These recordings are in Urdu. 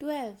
12।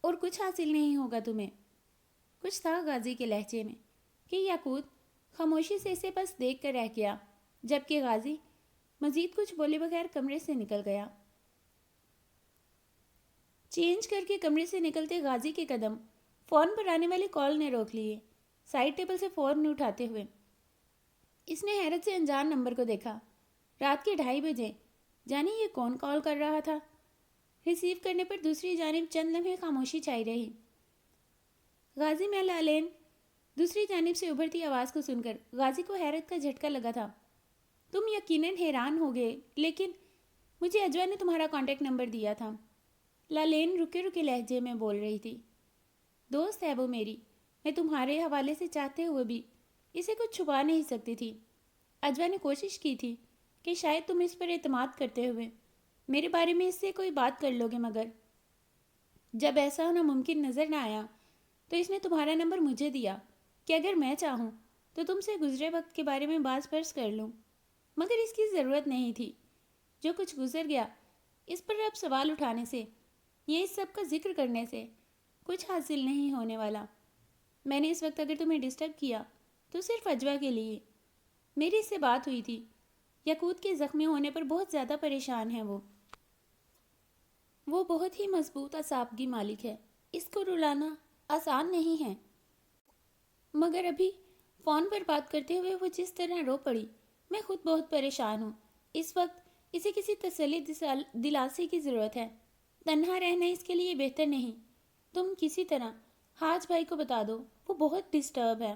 اور کچھ حاصل نہیں ہوگا تمہیں۔ کچھ تھا غازی کے لہجے میں کہ یاقوت خاموشی سے اسے بس دیکھ کر رہ گیا، جبکہ غازی مزید کچھ بولے بغیر کمرے سے نکل گیا۔ چینج کر کے کمرے سے نکلتے غازی کے قدم فون پر آنے والی کال نے روک لیے۔ سائڈ ٹیبل سے فون اٹھاتے ہوئے اس نے حیرت سے انجان نمبر کو دیکھا۔ رات کے 2:30 بجے، جانے یہ کون کال کر رہا تھا؟ ریسیو کرنے پر دوسری جانب چند لمحے خاموشی چھائی رہی۔ غازی میں لالین دوسری جانب سے ابھرتی آواز کو سن کر غازی کو حیرت کا جھٹکا لگا تھا۔ تم یقیناً حیران ہو گئے، لیکن مجھے اجوا نے تمہارا کانٹیکٹ نمبر دیا تھا، لالین رکے رکے لہجے میں بول رہی تھی۔ دوست ہے وہ میری، میں تمہارے حوالے سے چاہتے ہوئے بھی اسے کچھ چھپا نہیں سکتی تھی۔ اجوا نے کوشش کی تھی کہ شاید تم اس پر اعتماد کرتے ہوئے میرے بارے میں اس سے کوئی بات کر لو گے، مگر جب ایسا ہونا ممکن نظر نہ آیا تو اس نے تمہارا نمبر مجھے دیا کہ اگر میں چاہوں تو تم سے گزرے وقت کے بارے میں باز پرس کر لوں، مگر اس کی ضرورت نہیں تھی۔ جو کچھ گزر گیا اس پر اب سوال اٹھانے سے یا اس سب کا ذکر کرنے سے کچھ حاصل نہیں ہونے والا۔ میں نے اس وقت اگر تمہیں ڈسٹرب کیا تو صرف اجوا کے لیے۔ میری اس سے بات ہوئی تھی، یاقوت کے زخمی ہونے پر بہت زیادہ پریشان ہے وہ بہت ہی مضبوط اعصاب کی مالک ہے، اس کو رلانا آسان نہیں ہے۔ مگر ابھی فون پر بات کرتے ہوئے وہ جس طرح رو پڑی، میں خود بہت پریشان ہوں۔ اس وقت اسے کسی تسلی دلاسی کی ضرورت ہے۔ تنہا رہنا اس کے لیے بہتر نہیں۔ تم کسی طرح حاج بھائی کو بتا دو، وہ بہت ڈسٹرب ہے۔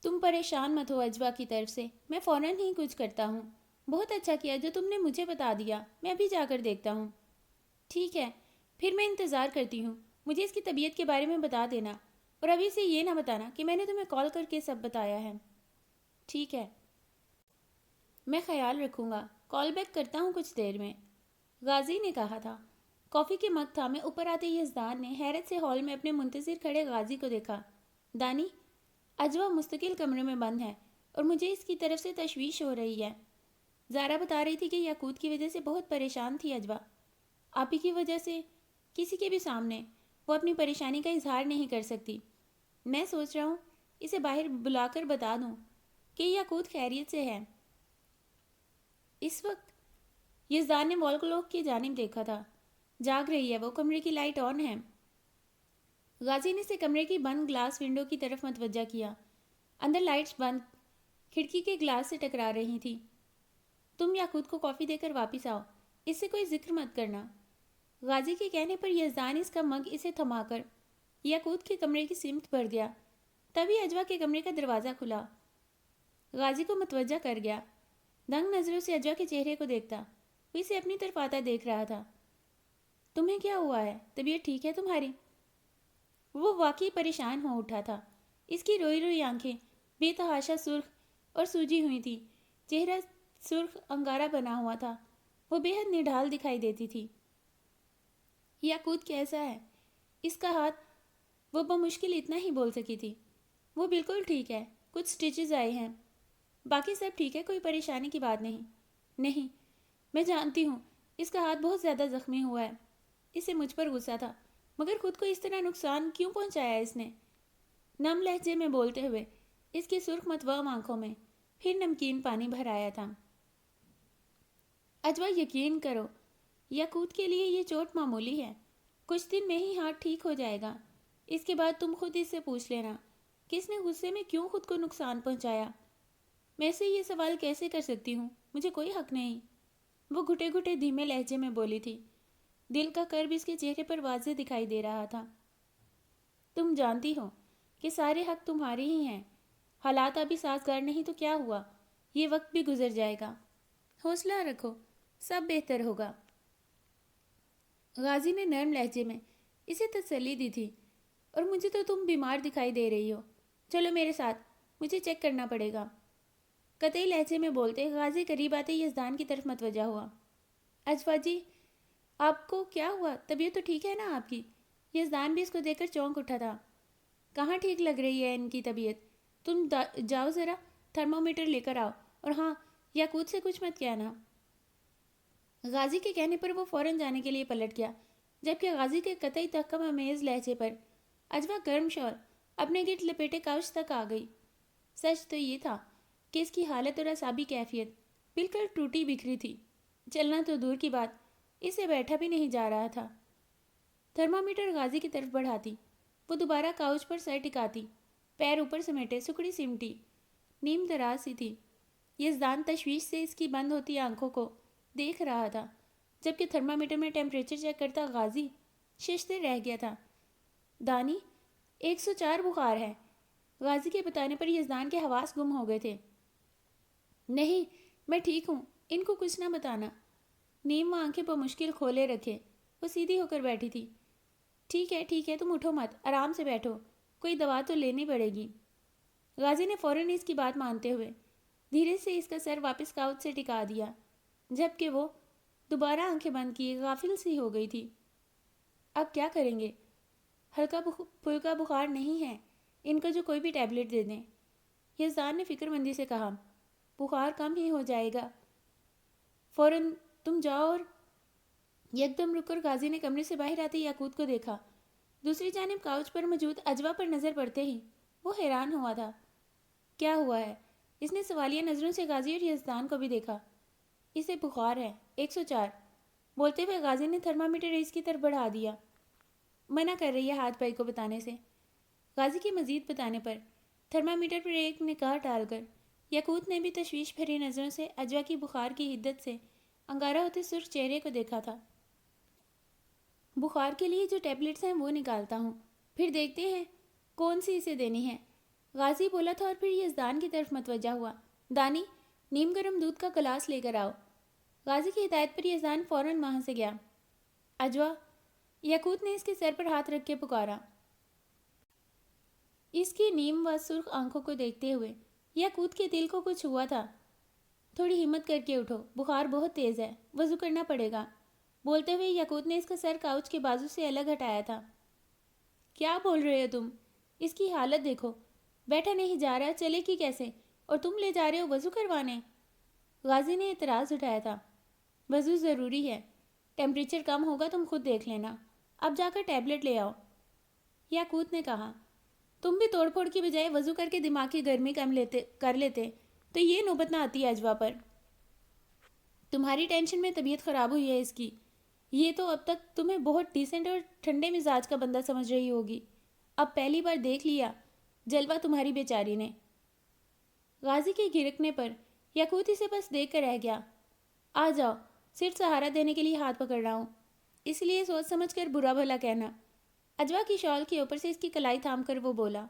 تم پریشان مت ہو اجوا کی طرف سے، میں فوراً ہی کچھ کرتا ہوں۔ بہت اچھا کیا جو تم نے مجھے بتا دیا، میں ابھی جا کر دیکھتا ہوں۔ ٹھیک ہے، پھر میں انتظار کرتی ہوں۔ مجھے اس کی طبیعت کے بارے میں بتا دینا، اور ابھی سے یہ نہ بتانا کہ میں نے تمہیں کال کر کے سب بتایا ہے۔ ٹھیک ہے، میں خیال رکھوں گا، کال بیک کرتا ہوں کچھ دیر میں، غازی نے کہا تھا۔ کافی کے مگ تھامے اوپر آتے یزدان نے حیرت سے ہال میں اپنے منتظر کھڑے غازی کو دیکھا۔ دانی، اجوا مستقل کمرے میں بند ہے اور مجھے اس کی طرف سے تشویش ہو رہی ہے۔ زارا بتا رہی تھی کہ یاقوت کی وجہ سے بہت پریشان تھی اجوا۔ آپ ہی کی وجہ سے کسی کے بھی سامنے وہ اپنی پریشانی کا اظہار نہیں کر سکتی۔ میں سوچ رہا ہوں اسے باہر بلا کر بتا دوں کہ یاقوت خیریت سے ہے۔ اس وقت یزدان نے وال کلاک کی جانب دیکھا تھا۔ جاگ رہی ہے وہ، کمرے کی لائٹ آن ہے۔ غازی نے اسے کمرے کی بند گلاس ونڈو کی طرف متوجہ کیا۔ اندر لائٹس بند کھڑکی کے گلاس سے ٹکرا رہی تھی۔ تم یاقوت کو کافی دے کر واپس آؤ، اس سے کوئی ذکر مت کرنا۔ غازی کے کہنے پر یزدان اس کا مگ اسے تھما کر یاقوت کے کمرے کی سمت بڑھ گیا۔ تبھی اجوا کے کمرے کا دروازہ کھلا۔ غازی کو متوجہ کر گیا۔ دنگ نظروں سے اجوا کے چہرے کو دیکھتا، وہ اسے اپنی طرف آتا دیکھ رہا تھا۔ تمہیں کیا ہوا ہے؟ طبیعت ٹھیک ہے تمہاری؟ وہ واقعی پریشان ہو اٹھا تھا۔ اس کی روئی روئی آنکھیں بے تحاشا سرخ اور سوجی ہوئی تھی، چہرہ سرخ انگارہ بنا ہوا تھا، وہ بے حد نڈھال دکھائی دیتی تھی۔ یاقوت کیسا ہے؟ اس کا ہاتھ، وہ بمشکل اتنا ہی بول سکی تھی۔ وہ بالکل ٹھیک ہے، کچھ سٹیچز آئے ہیں، باقی سب ٹھیک ہے، کوئی پریشانی کی بات نہیں۔ نہیں، میں جانتی ہوں اس کا ہاتھ بہت زیادہ زخمی ہوا ہے۔ اسے مجھ پر غصہ تھا، مگر خود کو اس طرح نقصان کیوں پہنچایا اس نے؟ نم لہجے میں بولتے ہوئے اس کی سرخ متوام آنکھوں میں پھر نمکین پانی بھر آیا تھا۔ اجوا، یقین کرو، یاقوت کے لیے یہ چوٹ معمولی ہے، کچھ دن میں ہی ہاتھ ٹھیک ہو جائے گا۔ اس کے بعد تم خود اس سے پوچھ لینا کہ اس نے غصے میں کیوں خود کو نقصان پہنچایا۔ میں سے یہ سوال کیسے کر سکتی ہوں؟ مجھے کوئی حق نہیں۔ وہ گھٹے گھٹے دھیمے لہجے میں بولی تھی۔ دل کا کرب اس کے چہرے پر واضح دکھائی دے رہا تھا۔ تم جانتی ہو کہ سارے حق تمہارے ہی ہیں۔ حالات ابھی سازگار نہیں تو کیا ہوا، یہ وقت بھی گزر جائے گا۔ حوصلہ رکھو، سب بہتر ہوگا۔ غازی نے نرم لہجے میں اسے تسلی دی تھی۔ اور مجھے تو تم بیمار دکھائی دے رہی ہو، چلو میرے ساتھ، مجھے چیک کرنا پڑے گا۔ قطعی لہجے میں بولتے غازی قریب آتے یزدان کی طرف متوجہ ہوا۔ اجوا جی، آپ کو کیا ہوا؟ طبیعت تو ٹھیک ہے نا آپ کی؟ یزدان بھی اس کو دیکھ کر چونک اٹھا تھا۔ کہاں ٹھیک لگ رہی ہے ان کی طبیعت؟ تم جاؤ ذرا تھرمومیٹر لے کر آؤ، اور ہاں، یاقوت سے کچھ مت کہنا۔ غازی کے کہنے پر وہ فوراً جانے کے لیے پلٹ گیا۔ جبکہ غازی کے قطعی تحکم آمیز لہجے پر اجوا گرم شال اپنے گرد لپیٹے کاؤچ تک آ گئی۔ سچ تو یہ تھا کہ اس کی حالت اور اعصابی کیفیت بالکل ٹوٹی بکھری تھی۔ چلنا تو دور کی بات، اسے بیٹھا بھی نہیں جا رہا تھا۔ تھرمامیٹر غازی کی طرف بڑھاتی، وہ دوبارہ کاؤچ پر سر ٹکاتی، پیر اوپر سمیٹے، سکڑی سمٹی نیم دراز سی تھی۔ یزدان تشویش سے اس کی بند ہوتی آنکھوں کو دیکھ رہا تھا، جبکہ تھرمامیٹر میں ٹیمپریچر چیک کرتا غازی ششتے رہ گیا تھا۔ دانی 104 بخار ہے۔ غازی کے بتانے پر یزدان کے حواس گم ہو گئے تھے۔ نہیں، میں ٹھیک ہوں، ان کو کچھ نہ بتانا۔ نیم آنکھیں بمشکل کھولے رکھے وہ سیدھی ہو کر بیٹھی تھی۔ ٹھیک ہے، تم اٹھو مت، آرام سے بیٹھو، کوئی دوا تو لینی پڑے گی۔ غازی نے فوراً اس کی بات مانتے ہوئے دھیرے سے اس کا سر واپس کاؤچ سے ٹکا دیا، جبکہ وہ دوبارہ آنکھیں بند کیے غافل سی ہو گئی تھی۔ اب کیا کریں گے؟ ہلکا پھلکا بخار نہیں ہے، ان کو جو کوئی بھی ٹیبلٹ دے دیں۔ یزدان نے فکر مندی سے کہا، بخار کم ہی ہو جائے گا، فوراً تم جاؤ۔ اور یکدم رک کر غازی نے کمرے سے باہر آتے یاقوت کو دیکھا۔ دوسری جانب کاؤچ پر موجود اجوا پر نظر پڑتے ہی وہ حیران ہوا تھا۔ کیا ہوا ہے؟ اس نے سوالیہ نظروں سے غازی اور یزدان کو بھی دیکھا۔ اسے بخار ہے، 104۔ بولتے ہوئے غازی نے تھرمامیٹر اس کی طرف بڑھا دیا۔ منع کر رہی ہے ہاتھ بھائی کو بتانے سے۔ غازی کے مزید بتانے پر تھرمامیٹر پر ایک نگاہ ڈال کر یاقوت نے بھی تشویش بھری نظروں سے اجوا کی بخار کی حدت سے انگارہ ہوتے سرخ چہرے کو دیکھا تھا۔ بخار کے لیے جو ٹیبلٹس ہیں وہ نکالتا ہوں، پھر دیکھتے ہیں کون سی اسے دینی ہے، غازی بولا تھا اور پھر یزدان کی طرف متوجہ ہوا۔ دانی، نیم گرم دودھ کا گلاس لے کر آؤ۔ غازی کی ہدایت پر یزدان فوراً وہاں سے گیا۔ اجوا، یاقوت نے اس کے سر پر ہاتھ رکھ کے پکارا۔ اس کی نیم و سرخ آنکھوں کو دیکھتے ہوئے یاقوت کے دل کو کچھ ہوا تھا۔ تھوڑی ہمت کر کے اٹھو، بخار بہت تیز ہے، وضو کرنا پڑے گا۔ بولتے ہوئے یاقوت نے اس کا سر کاؤچ کے بازو سے الگ ہٹایا تھا۔ کیا بول رہے ہو تم؟ اس کی حالت دیکھو، بیٹھا نہیں جا رہا، چلے کی کیسے؟ اور تم لے جا رہے ہو وضو کروانے؟ غازی نے اعتراض اٹھایا تھا۔ وضو ضروری ہے، ٹیمپریچر کم ہوگا تم خود دیکھ لینا، اب جا کر ٹیبلٹ لے آؤ۔ یاقوت نے کہا، تم بھی توڑ پھوڑ کی بجائے وضو کر کے دماغ کی گرمی کر لیتے تو یہ نوبت نہ آتی اجوا پر۔ تمہاری ٹینشن میں طبیعت خراب ہوئی ہے اس کی، یہ تو اب تک تمہیں بہت ڈیسنٹ اور ٹھنڈے مزاج کا بندہ سمجھ رہی ہوگی، اب پہلی بار دیکھ لیا جلوہ تمہاری بیچاری نے۔ غازی کے گھرکنے پر یاقوت اسے بس دیکھ کر رہ گیا۔ آ جاؤ، صرف سہارا دینے کے لیے ہاتھ پکڑ رہا ہوں، اس لیے سوچ سمجھ کر برا بھلا کہنا۔ اجوا کی شال کے اوپر سے اس کی کلائی تھام کر وہ بولا۔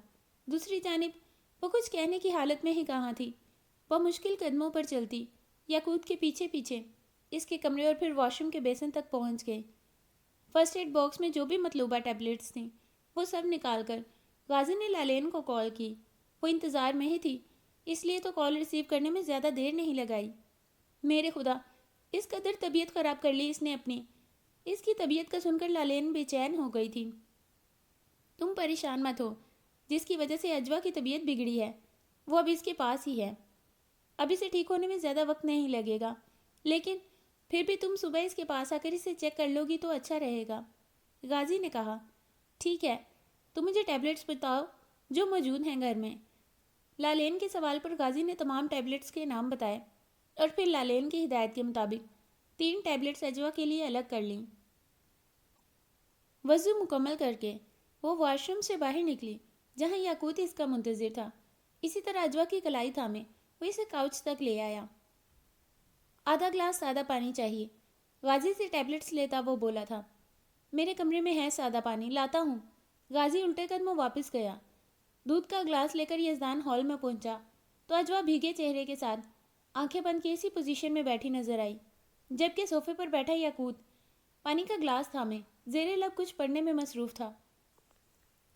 دوسری جانب وہ کچھ کہنے کی حالت میں ہی کہاں تھی۔ وہ مشکل قدموں پر چلتی یاقوت کے پیچھے پیچھے اس کے کمرے اور پھر واش روم کے بیسن تک پہنچ گئے۔ فرسٹ ایڈ باکس میں جو بھی مطلوبہ ٹیبلٹس تھیں وہ سب نکال کر غازی نے لالین کو کال کی۔ وہ انتظار میں ہی تھی، اس لیے تو کال ریسیو کرنے میں زیادہ دیر نہیں لگائی۔ میرے خدا، اس قدر طبیعت خراب کر لی اس نے اپنی۔ اس کی طبیعت کا سن کر لالین بے چین ہو گئی تھی۔ تم پریشان مت ہو، جس کی وجہ سے اجوا کی طبیعت بگڑی ہے وہ اب اس کے پاس ہی ہے، اب اسے ٹھیک ہونے میں زیادہ وقت نہیں لگے گا، لیکن پھر بھی تم صبح اس کے پاس آ کر اسے چیک کر لو گی تو اچھا رہے گا۔ غازی نے کہا، ٹھیک ہے، تم مجھے ٹیبلٹس بتاؤ جو موجود ہیں گھر میں۔ لالین کے سوال پر غازی نے تمام ٹیبلٹس کے نام بتائے اور پھر لالین کی ہدایت کے مطابق 3 ٹیبلٹس اجوا کے لیے الگ کر لیں۔ وضو مکمل کر کے وہ واش روم سے باہر نکلی جہاں یاقوت اس کا منتظر تھا۔ اسی طرح اجوا کی کلائی تھامے وہ اسے کاؤچ تک لے آیا۔ آدھا گلاس سادہ پانی چاہیے، غازی سے ٹیبلٹس لیتا وہ بولا تھا۔ میرے کمرے میں ہے سادہ پانی، لاتا ہوں۔ غازی الٹے قدموں واپس گیا۔ دودھ کا گلاس لے کر یزدان ہال میں پہنچا تو اجوا بھیگے چہرے کے ساتھ آنکھیں بند کی اسی پوزیشن میں بیٹھی نظر آئی، جبکہ صوفے پر بیٹھا یاقوت پانی کا گلاس تھامے زیر لب کچھ پڑھنے میں مصروف تھا۔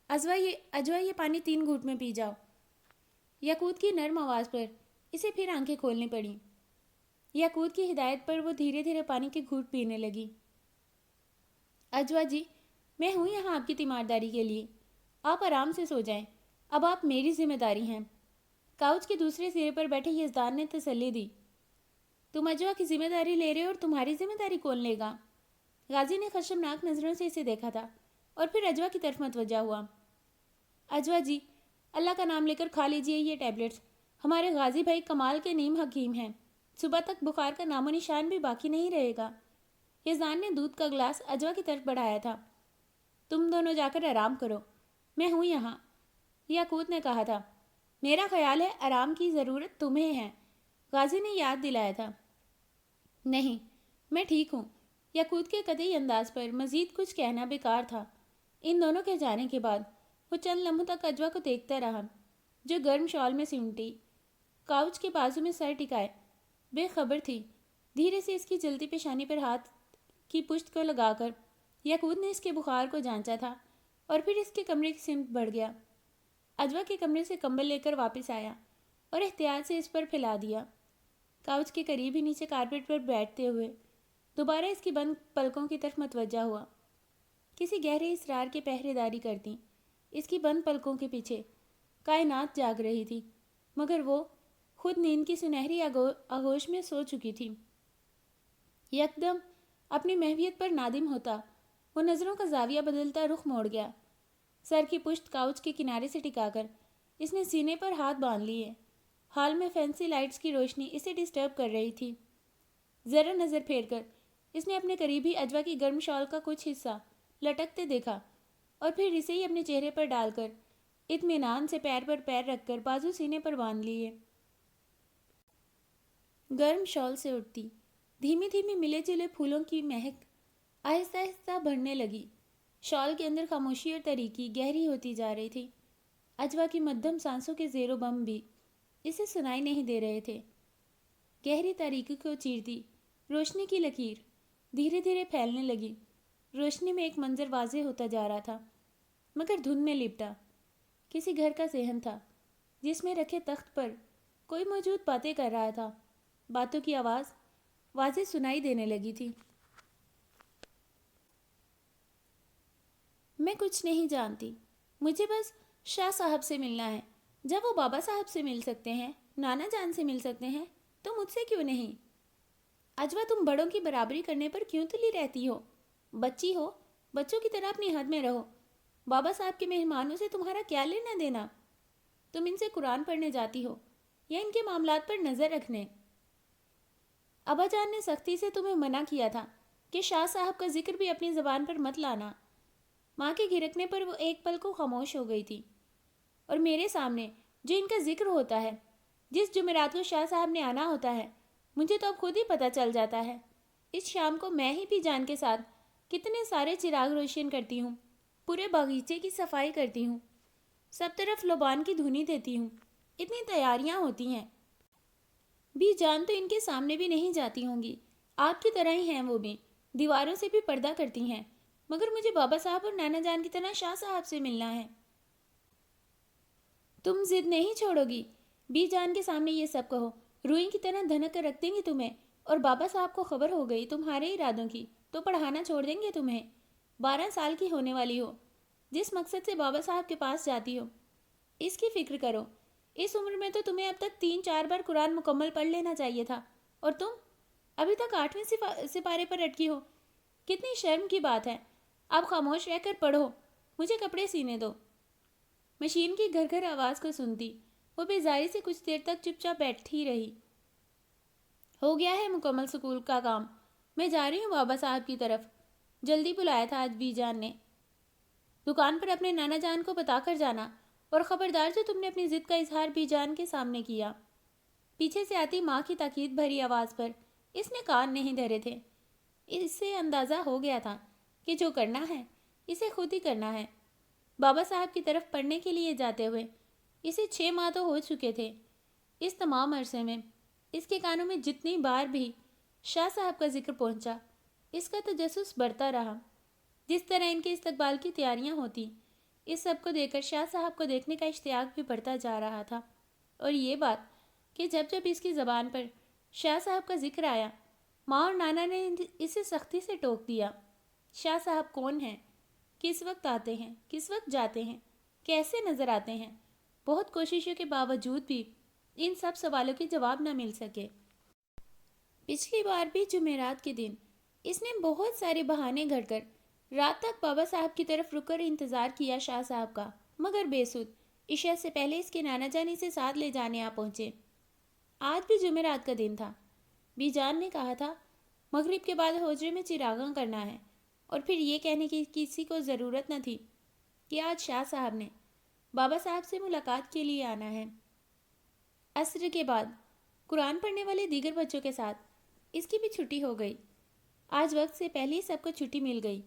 اجوا یہ پانی 3 گھونٹ میں پی جاؤ۔ یاقوت کی نرم آواز پر اسے پھر آنکھیں کھولنی پڑیں۔ یاقوت کی ہدایت پر وہ دھیرے دھیرے پانی کے گھونٹ پینے لگی۔ اجوا جی، میں ہوں یہاں آپ کی تیمارداری کے لیے، آپ آرام سے سو جائیں، اب آپ میری ذمہ داری ہیں۔ کاؤچ کے دوسرے سرے پر بیٹھے یزدان نے تسلی دی۔ تم اجوا کی ذمہ داری لے رہے ہو اور تمہاری ذمہ داری کون لے گا؟ غازی نے خشمناک نظروں سے اسے دیکھا تھا اور پھر اجوا کی طرف متوجہ ہوا۔ اجوا جی، اللہ کا نام لے کر کھا لیجئے یہ ٹیبلٹس، ہمارے غازی بھائی کمال کے نیم حکیم ہیں، صبح تک بخار کا نام و نشان بھی باقی نہیں رہے گا۔ یزدان نے دودھ کا گلاس اجوا کی طرف بڑھایا تھا۔ تم دونوں جا کر آرام کرو، میں ہوں یہاں، یاقوت نے کہا تھا۔ میرا خیال ہے آرام کی ضرورت تمہیں ہے، غازی نے یاد دلایا تھا۔ نہیں، میں ٹھیک ہوں۔ یاقوت کے قطعی انداز پر مزید کچھ کہنا بیکار تھا۔ ان دونوں کے جانے کے بعد وہ چند لمحوں تک اجوا کو دیکھتا رہا، جو گرم شال میں سمٹی کاؤچ کے بازو میں سر ٹکائے بے خبر تھی۔ دھیرے سے اس کی جلتی پیشانی پر ہاتھ کی پشت کو لگا کر یاقوت نے اس کے بخار کو جانچا تھا اور پھر اس کے کمرے کی سمت بڑھ گیا۔ اجوا کے کمرے سے کمبل لے کر واپس آیا اور احتیاط سے اس پر پھیلا دیا۔ کاؤچ کے قریب ہی نیچے کارپیٹ پر بیٹھتے ہوئے دوبارہ اس کی بند پلکوں کی طرف متوجہ ہوا۔ کسی گہرے اسرار کے پہرے داری کرتی اس کی بند پلکوں کے پیچھے کائنات جاگ رہی تھی، مگر وہ خود نیند کی سنہری آغوش میں سو چکی تھی۔ یکدم اپنی محویت پر نادم ہوتا وہ نظروں کا زاویہ بدلتا رخ موڑ گیا۔ سر کی پشت کاؤچ کے کنارے سے ٹکا کر اس نے سینے پر ہاتھ باندھ لیے۔ ہال میں فینسی لائٹس کی روشنی اسے ڈسٹرب کر رہی تھی۔ ذرا نظر پھیر کر اس نے اپنے قریب ہی اجوا کی گرم شال کا کچھ حصہ لٹکتے دیکھا اور پھر اسے ہی اپنے چہرے پر ڈال کر اطمینان سے پیر پر پیر رکھ کر بازو سینے پر باندھ لیے۔ گرم شال سے اٹھتی دھیمی دھیمی ملے جلے پھولوں کی مہک آہستہ آہستہ بڑھنے لگی۔ شال کے اندر خاموشی اور تاریکی گہری ہوتی جا رہی تھی۔ اجوا کی مدھم سانسوں کے زیر و بم بھی اسے سنائی نہیں دے رہے تھے۔ گہری تاریکی کو چیرتی روشنی کی لکیر دھیرے دھیرے پھیلنے لگی۔ روشنی میں ایک منظر واضح ہوتا جا رہا تھا، مگر دھند میں لپٹا۔ کسی گھر کا صحن تھا جس میں رکھے تخت پر کوئی موجود باتیں کر رہا تھا۔ باتوں کی آواز واضح سنائی دینے لگی تھی۔ میں کچھ نہیں جانتی، مجھے بس شاہ صاحب سے ملنا ہے۔ جب وہ بابا صاحب سے مل سکتے ہیں، نانا جان سے مل سکتے ہیں، تو مجھ سے کیوں نہیں؟ اجوا، تم بڑوں کی برابری کرنے پر کیوں تلی رہتی ہو؟ بچی ہو، بچوں کی طرح اپنی حد میں رہو۔ بابا صاحب کے مہمانوں سے تمہارا کیا لینا دینا؟ تم ان سے قرآن پڑھنے جاتی ہو یا ان کے معاملات پر نظر رکھنے؟ ابا جان نے سختی سے تمہیں منع کیا تھا کہ شاہ صاحب کا ذکر بھی اپنی زبان پر مت لانا۔ ماں کے گھرکنے پر وہ ایک پل کو خاموش ہو گئی تھی، اور میرے سامنے جو ان کا ذکر ہوتا ہے، جس جمعرات کو شاہ صاحب نے آنا ہوتا ہے، مجھے تو اب خود ہی پتہ چل جاتا ہے۔ اس شام کو میں ہی بھی جان کے ساتھ کتنے سارے چراغ روشن کرتی ہوں، پورے باغیچے کی صفائی کرتی ہوں، سب طرف لبان کی دھنی دیتی ہوں، اتنی تیاریاں ہوتی ہیں۔ بھی جان تو ان کے سامنے بھی نہیں جاتی ہوں گی، آپ کی طرح ہی ہیں وہ بھی، دیواروں سے بھی پردہ کرتی ہیں، مگر مجھے بابا صاحب اور نانا جان کی طرح شاہ صاحب سے ملنا ہے۔ تم ضد نہیں چھوڑو گی؟ بی جان کے سامنے یہ سب کہو، روئی کی طرح دھنک کر رکھ دیں گے تمہیں، اور بابا صاحب کو خبر ہو گئی تمہارے ارادوں کی تو پڑھانا چھوڑ دیں گے تمہیں۔ 12 سال کی ہونے والی ہو، جس مقصد سے بابا صاحب کے پاس جاتی ہو، اس کی فکر کرو۔ اس عمر میں تو تمہیں اب تک 3-4 بار قرآن مکمل پڑھ لینا چاہیے تھا، اور تم ابھی تک 8ویں سپارے پر اٹکی ہو۔ کتنی شرم کی بات ہے۔ اب خاموش رہ کر پڑھو، مجھے کپڑے سینے دو۔ مشین کی گھر گھر آواز کو سنتی وہ بیزاری سے کچھ دیر تک چپ چاپ بیٹھی رہی۔ ہو گیا ہے مکمل سکول کا کام، میں جا رہی ہوں بابا صاحب کی طرف، جلدی بلایا تھا آج بی جان نے۔ دکان پر اپنے نانا جان کو بتا کر جانا، اور خبردار جو تم نے اپنی ضد کا اظہار بی جان کے سامنے کیا۔ پیچھے سے آتی ماں کی تاکید بھری آواز پر اس نے کان نہیں دھرے تھے۔ اس سے اندازہ ہو گیا تھا کہ جو کرنا ہے اسے خود ہی کرنا ہے۔ بابا صاحب کی طرف پڑھنے کے لیے جاتے ہوئے اسے 6 ماہ تو ہو چکے تھے۔ اس تمام عرصے میں اس کے کانوں میں جتنی بار بھی شاہ صاحب کا ذکر پہنچا، اس کا تجسس بڑھتا رہا۔ جس طرح ان کے استقبال کی تیاریاں ہوتی، اس سب کو دیکھ کر شاہ صاحب کو دیکھنے کا اشتیاق بھی بڑھتا جا رہا تھا۔ اور یہ بات کہ جب جب اس کی زبان پر شاہ صاحب کا ذکر آیا، ماں اور نانا نے اسے سختی سے ٹوک دیا۔ شاہ صاحب کون ہیں؟ کس وقت آتے ہیں؟ کس وقت جاتے ہیں؟ کیسے نظر آتے ہیں؟ بہت کوششوں کے باوجود بھی ان سب سوالوں کے جواب نہ مل سکے۔ پچھلی بار بھی جمعرات کے دن اس نے بہت سارے بہانے گھڑ کر رات تک بابا صاحب کی طرف رک کر انتظار کیا شاہ صاحب کا، مگر بے سود۔ عشاء سے پہلے اس کے نانا جان اسے ساتھ لے جانے آ پہنچے۔ آج بھی جمعرات کا دن تھا۔ بی جان نے کہا تھا مغرب کے بعد حجرے میں چراغاں کرنا ہے، اور پھر یہ کہنے کی کسی کو ضرورت نہ تھی کہ آج شاہ صاحب نے بابا صاحب سے ملاقات کے لیے آنا ہے۔ عصر کے بعد قرآن پڑھنے والے دیگر بچوں کے ساتھ اس کی بھی چھٹی ہو گئی۔ آج وقت سے پہلے ہی سب کو چھٹی مل گئی،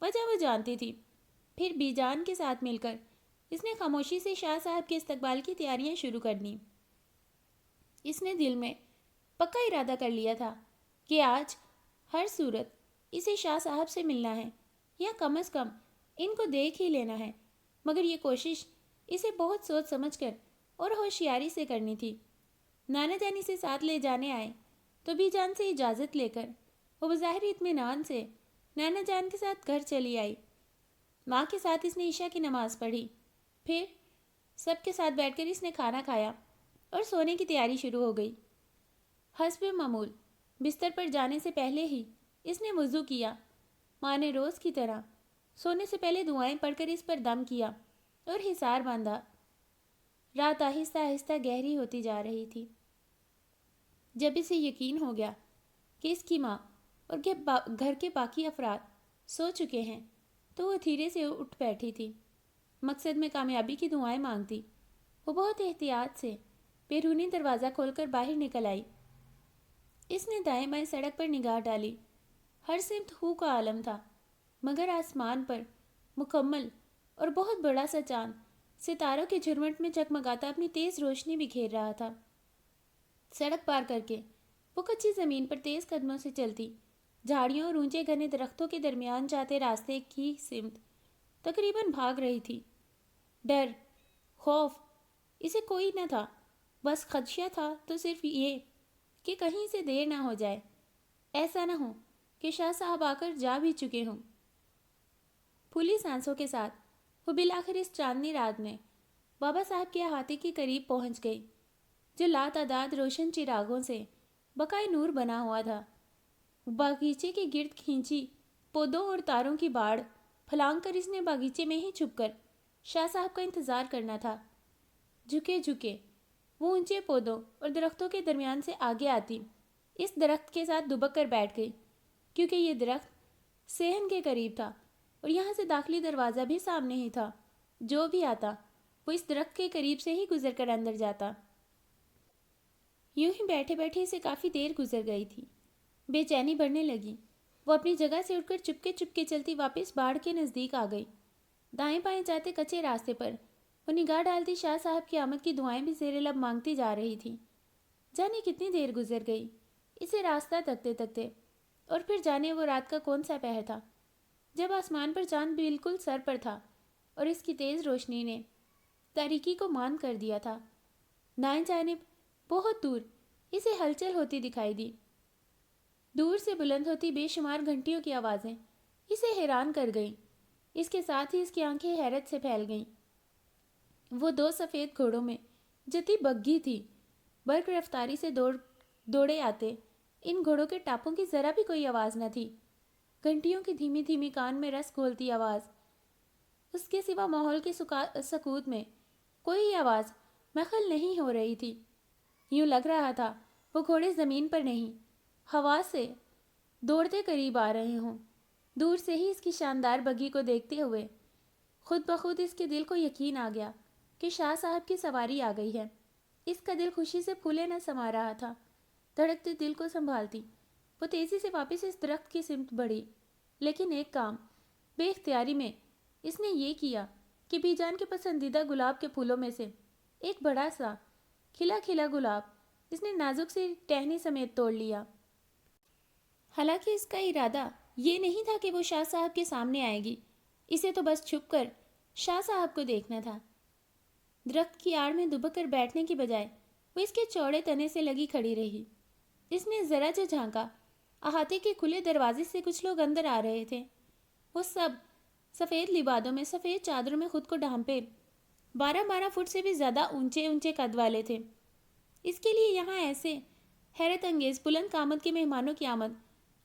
وجہ وہ جانتی تھی۔ پھر بی جان کے ساتھ مل کر اس نے خاموشی سے شاہ صاحب کے استقبال کی تیاریاں شروع کر دیں۔ اس نے دل میں پکا ارادہ کر لیا تھا کہ آج ہر صورت اسے شاہ صاحب سے ملنا ہے، یا کم از کم ان کو دیکھ ہی لینا ہے، مگر یہ کوشش اسے بہت سوچ سمجھ کر اور ہوشیاری سے کرنی تھی۔ نانا جان اسے ساتھ لے جانے آئے تو بی جان سے اجازت لے کر وہ بظاہر اطمینان سے نانا جان کے ساتھ گھر چلی آئی۔ ماں کے ساتھ اس نے عشاء کی نماز پڑھی، پھر سب کے ساتھ بیٹھ کر اس نے کھانا کھایا اور سونے کی تیاری شروع ہو گئی۔ حسب معمول بستر پر جانے سے پہلے ہی اس نے وضو کیا۔ ماں نے روز کی طرح سونے سے پہلے دعائیں پڑھ کر اس پر دم کیا اور حصار باندھا۔ رات آہستہ آہستہ گہری ہوتی جا رہی تھی۔ جب اسے یقین ہو گیا کہ اس کی ماں اور گھر کے باقی افراد سو چکے ہیں تو وہ دھیرے سے اٹھ بیٹھی تھی۔ مقصد میں کامیابی کی دعائیں مانگتی وہ بہت احتیاط سے بیرونی دروازہ کھول کر باہر نکل آئی۔ اس نے دائیں بائیں سڑک پر نگاہ ڈالی۔ ہر سمت ہو کا عالم تھا، مگر آسمان پر مکمل اور بہت بڑا سا چاند ستاروں کے جھرمٹ میں جگمگاتا اپنی تیز روشنی بکھیر رہا تھا۔ سڑک پار کر کے وہ کچی زمین پر تیز قدموں سے چلتی، جھاڑیوں اور اونچے گھنے درختوں کے درمیان جاتے راستے کی سمت تقریباً بھاگ رہی تھی۔ ڈر، خوف اسے کوئی نہ تھا، بس خدشہ تھا تو صرف یہ کہ کہیں سے دیر نہ ہو جائے، ایسا نہ ہو کہ شاہ صاحب آ کر جا بھی چکے ہوں۔ پھولی سانسوں کے ساتھ وہ بالآخر اس چاندنی رات میں بابا صاحب کے احاطے کے قریب پہنچ گئی، جو لاتعداد روشن چراغوں سے بقائے نور بنا ہوا تھا۔ باغیچے کے گرد کھینچی پودوں اور تاروں کی باڑ پھلانگ کر اس نے باغیچے میں ہی چھپ کر شاہ صاحب کا انتظار کرنا تھا۔ جھکے جھکے وہ اونچے پودوں اور درختوں کے درمیان سے آگے آتی اس درخت کے ساتھ دبک کر بیٹھ گئی، کیونکہ یہ درخت صحن کے قریب تھا اور یہاں سے داخلی دروازہ بھی سامنے ہی تھا۔ جو بھی آتا وہ اس درخت کے قریب سے ہی گزر کر اندر جاتا۔ یوں ہی بیٹھے بیٹھے اسے کافی دیر گزر گئی تھی۔ بے چینی بڑھنے لگی۔ وہ اپنی جگہ سے اٹھ کر چپکے چپکے چلتی واپس باڑ کے نزدیک آ گئی۔ دائیں بائیں جاتے کچے راستے پر وہ نگاہ ڈالتی شاہ صاحب کی آمد کی دعائیں بھی زیر لب مانگتی جا رہی تھی۔ جانے کتنی دیر گزر گئی اسے راستہ تکتے تکتے، اور پھر جانے وہ رات کا کون سا پہر تھا جب آسمان پر چاند بالکل سر پر تھا اور اس کی تیز روشنی نے تاریکی کو ماند کر دیا تھا۔ دائیں جانب بہت دور اسے ہلچل ہوتی دکھائی دی۔ دور سے بلند ہوتی بے شمار گھنٹیوں کی آوازیں اسے حیران کر گئیں۔ اس کے ساتھ ہی اس کی آنکھیں حیرت سے پھیل گئیں۔ وہ دو سفید گھوڑوں میں جتی بگھی تھی، برق رفتاری سے دوڑے آتے ان گھوڑوں کے ٹاپوں کی ذرا بھی کوئی آواز نہ تھی۔ گھنٹیوں کی دھیمی دھیمی کان میں رس گھولتی آواز، اس کے سوا ماحول کے سکوت میں کوئی آواز مخل نہیں ہو رہی تھی۔ یوں لگ رہا تھا وہ گھوڑے زمین پر نہیں، ہوا سے دوڑتے قریب آ رہے ہوں۔ دور سے ہی اس کی شاندار بگھی کو دیکھتے ہوئے خود بخود اس کے دل کو یقین آ گیا کہ شاہ صاحب کی سواری آ گئی ہے۔ اس کا دل خوشی سے پھولے نہ سما رہا تھا۔ دھڑکتے دل کو سنبھالتی وہ تیزی سے واپس اس درخت کی سمت بڑھی، لیکن ایک کام بے اختیاری میں اس نے یہ کیا کہ بی جان کے پسندیدہ گلاب کے پھولوں میں سے ایک بڑا سا کھلا کھلا گلاب اس نے نازک سی ٹہنی سمیت توڑ لیا۔ حالانکہ اس کا ارادہ یہ نہیں تھا کہ وہ شاہ صاحب کے سامنے آئے گی، اسے تو بس چھپ کر شاہ صاحب کو دیکھنا تھا۔ درخت کی آڑ میں دبک کر بیٹھنے کی بجائے وہ اس کے چوڑے تنے سے لگی کھڑی رہی۔ اس نے ذرا جو جھانکا، احاطے کے کھلے دروازے سے کچھ لوگ اندر آ رہے تھے۔ وہ سب سفید لبادوں میں، سفید چادروں میں خود کو ڈھانپے 12 فٹ سے بھی زیادہ اونچے اونچے قد والے تھے۔ اس کے لیے یہاں ایسے حیرت انگیز بلند قامت کے مہمانوں کی آمد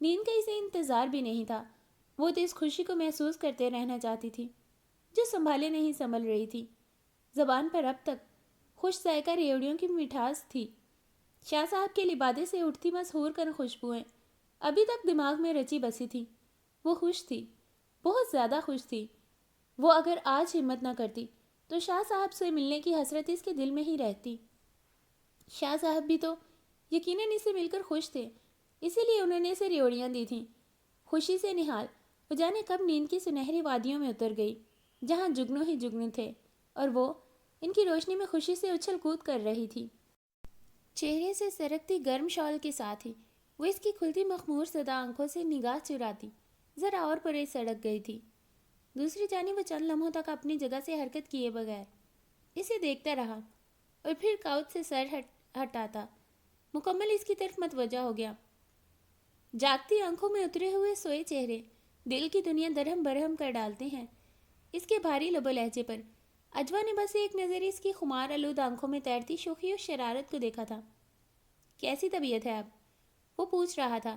نیند کا اسے انتظار بھی نہیں تھا، وہ تو اس خوشی کو محسوس کرتے رہنا چاہتی تھی جو سنبھالے نہیں سنبھل رہی تھی۔ زبان پر اب تک خوش ذائقہ ریوڑیوں کی مٹھاس تھی، شاہ صاحب کے لبادے سے اٹھتی مسحور کن خوشبوئیں ابھی تک دماغ میں رچی بسی تھی۔ وہ خوش تھی، بہت زیادہ خوش تھی۔ وہ اگر آج ہمت نہ کرتی تو شاہ صاحب سے ملنے کی حسرت اس کے دل میں ہی رہتی۔ شاہ صاحب بھی تو یقیناً اسے مل کر خوش تھے، اسی لیے انہوں نے اسے ریوڑیاں دی تھیں۔ خوشی سے نہال وہ جانے کب نیند کی سنہری وادیوں میں اتر گئی جہاں جگنو ہی جگنو تھے، اور وہ ان کی روشنی میں خوشی سے اچھل کود کر رہی تھی۔ چہرے سے سرکتی گرم شال کے ساتھ ہی وہ اس کی کھلتی مخمور صدا آنکھوں سے نگاہ چراتی ذرا اور پرے سڑک گئی تھی۔ دوسری جانب وہ چند لمحوں تک اپنی جگہ سے حرکت کیے بغیر اسے دیکھتا رہا، اور پھر کاؤچ سے سر ہٹاتا مکمل اس کی طرف متوجہ ہو گیا۔ جاگتی آنکھوں میں اترے ہوئے سوئے چہرے دل کی دنیا درہم برہم کر ڈالتے ہیں۔ اس کے بھاری لب و لہجے پر اجوا نے بس ایک نظر اس کی خمار آلود آنکھوں میں تیرتی شوخی اور شرارت کو دیکھا تھا۔ کیسی طبیعت ہے اب؟ وہ پوچھ رہا تھا۔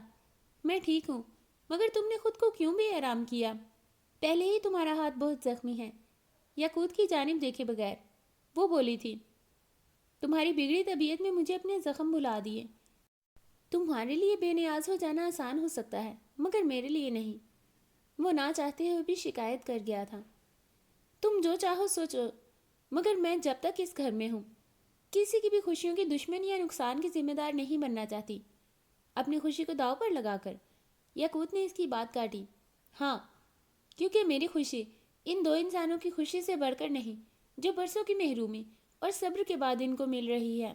میں ٹھیک ہوں، مگر تم نے خود کو کیوں بے آرام کیا؟ پہلے ہی تمہارا ہاتھ بہت زخمی ہے۔ یاقوت کی جانب دیکھے بغیر وہ بولی تھی، تمہاری بگڑی طبیعت میں مجھے اپنے زخم بھلا دیے۔ تمہارے لیے بے نیاز ہو جانا آسان ہو سکتا ہے، مگر میرے لیے نہیں۔ وہ نہ چاہتے ہوئے بھی شکایت کر گیا تھا۔ تم جو چاہو سوچو، مگر میں جب تک اس گھر میں ہوں کسی کی بھی خوشیوں کی دشمن یا نقصان کی ذمہ دار نہیں بننا چاہتی۔ اپنی خوشی کو داؤ پر لگا کر یاقوت نے اس کی بات کاٹی۔ ہاں، کیونکہ میری خوشی ان دو انسانوں کی خوشی سے بڑھ کر نہیں جو برسوں کی محرومی اور صبر کے بعد ان کو مل رہی ہے۔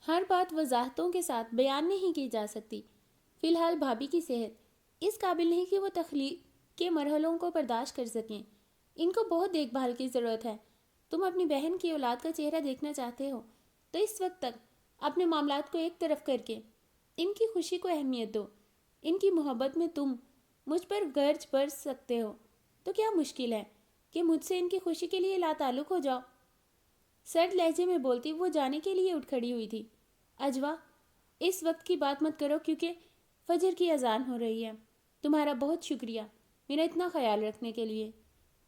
ہر بات وضاحتوں کے ساتھ بیان نہیں کی جا سکتی۔ فی الحال بھابھی کی صحت اس قابل نہیں کہ وہ تخلیق کے مرحلوں کو برداشت کر سکیں۔ ان کو بہت دیکھ بھال کی ضرورت ہے۔ تم اپنی بہن کی اولاد کا چہرہ دیکھنا چاہتے ہو تو اس وقت تک اپنے معاملات کو ایک طرف کر کے ان کی خوشی کو اہمیت دو۔ ان کی محبت میں تم مجھ پر گرج برس سکتے ہو تو کیا مشکل ہے کہ مجھ سے ان کی خوشی کے لیے لا تعلق ہو جاؤ۔ سرد لہجے میں بولتی وہ جانے کے لیے اٹھ کھڑی ہوئی تھی۔ اجوا، اس وقت کی بات مت کرو کیونکہ فجر کی اذان ہو رہی ہے۔ تمہارا بہت شکریہ میرا اتنا خیال رکھنے کے لیے۔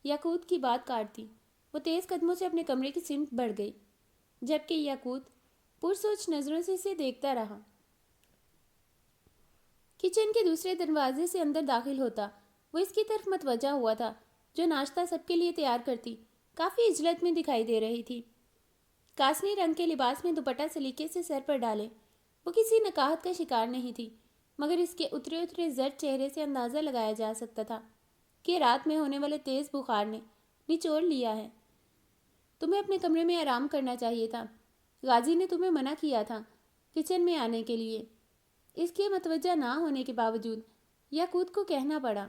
یاقوت کی بات کاٹتی وہ تیز قدموں سے اپنے کمرے کی سمت بڑھ گئی، جبکہ یاقوت پرسوچ نظروں سے اسے دیکھتا رہا۔ کچن کے دوسرے دروازے سے اندر داخل ہوتا وہ اس کی طرف متوجہ ہوا تھا جو ناشتہ سب کے لیے تیار کرتی کافی عجلت میں دکھائی دے رہی تھی۔ کاسنی رنگ کے لباس میں دوپٹہ سلیقے سے سر پر ڈالے وہ کسی نکاہت کا شکار نہیں تھی، مگر اس کے اترے زرد چہرے سے اندازہ لگایا جا سکتا تھا کہ رات میں ہونے والے تیز بخار نے نچوڑ لیا ہے۔ تمہیں اپنے کمرے میں آرام کرنا چاہیے تھا، غازی نے تمہیں منع کیا تھا کچن میں آنے کے لیے۔ اس کے متوجہ نہ ہونے کے باوجود یاقوت کو کہنا پڑا،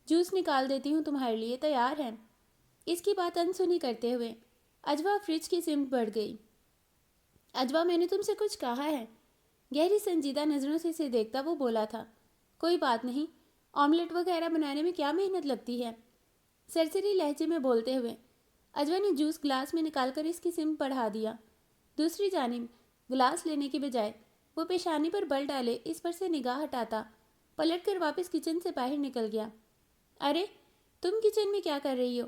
جوس نکال دیتی ہوں تمہارے لیے، تیار ہے؟ اس کی بات انسنی کرتے ہوئے اجوا فریج کی سمت بڑھ گئی۔ اجوا، میں نے تم سے کچھ کہا ہے؟ گہری سنجیدہ نظروں سے اسے دیکھتا وہ بولا تھا۔ کوئی بات نہیں، آملیٹ وغیرہ بنانے میں کیا محنت لگتی ہے؟ سرسری لہجے میں بولتے ہوئے اجوا نے جوس گلاس میں نکال کر اس کی سمت بڑھا دیا۔ دوسری جانب گلاس لینے کے بجائے وہ پیشانی پر بل ڈالے اس پر سے نگاہ ہٹاتا پلٹ کر واپس کچن سے باہر نکل گیا۔ ارے تم کچن میں کیا کر رہی ہو؟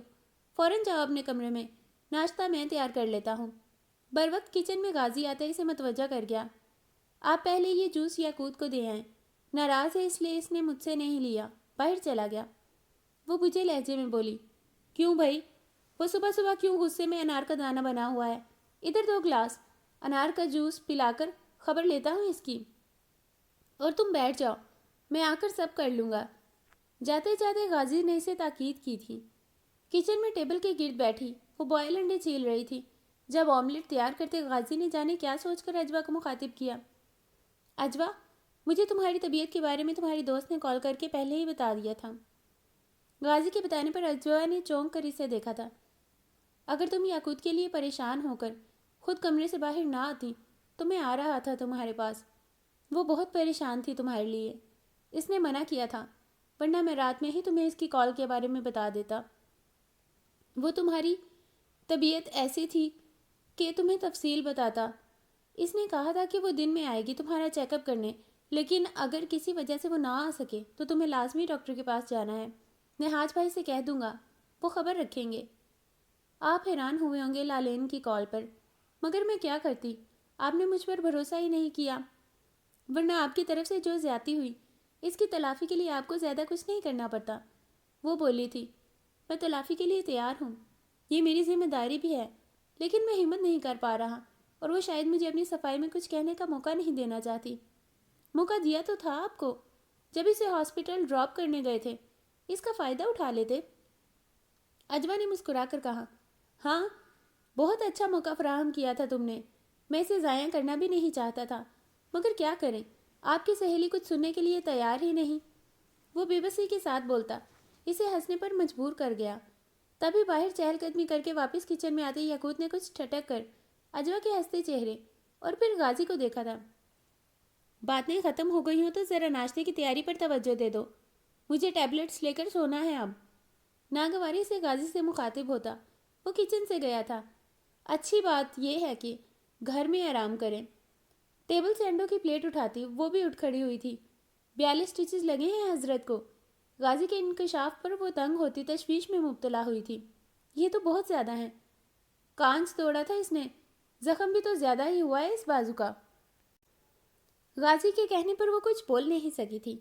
فوراً جاؤ اپنے کمرے میں، ناشتہ میں تیار کر لیتا ہوں۔ بروقت کچن میں غازی آتے اسے متوجہ کر گیا۔ آپ پہلے یہ جوس یاقوت کو دے آئیں، ناراض ہے اس لیے اس نے مجھ سے نہیں لیا، باہر چلا گیا۔ وہ بجھے لہجے میں بولی، کیوں بھائی؟ وہ صبح صبح کیوں غصے میں انار کا دانہ بنا ہوا ہے؟ ادھر 2 گلاس انار کا جوس پلا کر خبر لیتا ہوں اس کی، اور تم بیٹھ جاؤ، میں آ کر سب کر لوں گا۔ جاتے جاتے غازی نے اسے تاکید کی تھی۔ کچن میں ٹیبل کے گرد بیٹھی وہ بوائل انڈے چھیل رہی تھی جب آملیٹ تیار کرتے غازی نے جانے کیا سوچ کر اجوا کو مخاطب کیا۔ اجوا، مجھے تمہاری طبیعت کے بارے میں تمہاری دوست نے کال کر کے پہلے ہی بتا دیا تھا۔ غازی کے بتانے پر اجوا نے چونک کر اسے دیکھا تھا۔ اگر تم یاقوت کے لیے پریشان ہو کر خود کمرے سے باہر نہ آتی تو میں آ رہا تھا تمہارے پاس۔ وہ بہت پریشان تھی تمہارے لیے، اس نے منع کیا تھا، ورنہ میں رات میں ہی تمہیں اس کی کال کے بارے میں بتا دیتا۔ وہ تمہاری طبیعت ایسی تھی کہ تمہیں تفصیل بتاتا۔ اس نے کہا تھا کہ وہ دن میں آئے گی تمہارا چیک اپ کرنے، لیکن اگر کسی وجہ سے وہ نہ آ سکے تو تمہیں لازمی ڈاکٹر کے پاس جانا ہے. میں حاج بھائی سے کہہ دوں گا, وہ خبر رکھیں گے. آپ حیران ہوئے ہوں گے لالین کی کال پر. مگر میں کیا کرتی؟ آپ نے مجھ پر بھروسہ ہی نہیں کیا. ورنہ آپ کی طرف سے جو زیادتی ہوئی اس کی تلافی کے لیے آپ کو زیادہ کچھ نہیں کرنا پڑتا. وہ بولی تھی. میں تلافی کے لیے تیار ہوں, یہ میری ذمہ داری بھی ہے, لیکن میں ہمت نہیں کر پا رہا, اور وہ شاید مجھے اپنی صفائی میں کچھ کہنے کا موقع نہیں دینا چاہتی. موقع دیا تو تھا آپ کو جب اسے ہاسپٹل ڈراپ کرنے گئے تھے, اس کا فائدہ اٹھا لیتے. اجوا نے مسکرا کر کہا, ہاں بہت اچھا موقع فراہم کیا تھا تم نے, میں اسے ضائع کرنا بھی نہیں چاہتا تھا, مگر کیا کریں, آپ کی سہیلی کچھ سننے کے لیے تیار ہی نہیں. وہ بے بسی کے ساتھ بولتا اسے ہنسنے پر مجبور کر گیا. تبھی باہر چہل قدمی کر کے واپس کچن میں آتے یاقوت نے کچھ ٹھٹک کر اجوا کے ہنستے چہرے اور پھر غازی کو دیکھا تھا. باتیں ختم ہو گئی ہوں تو ذرا ناشتے کی تیاری پر توجہ دے دو, مجھے ٹیبلٹس لے کر سونا ہے اب. ناگواری سے غازی سے مخاطب ہوتا وہ کچن سے گیا تھا. اچھی بات یہ ہے کہ گھر میں آرام کریں. ٹیبل سے انڈوں کی پلیٹ اٹھاتی وہ بھی اٹھ کھڑی ہوئی تھی. 42 سٹچز لگے ہیں حضرت کو. غازی کے انکشاف پر وہ تنگ ہوتی تشویش میں مبتلا ہوئی تھی. یہ تو بہت زیادہ ہیں. کانچ توڑا تھا اس نے, زخم بھی تو زیادہ ہی ہوا ہے اس بازو کا. غازی کے کہنے پر وہ کچھ بول نہیں سکی تھی.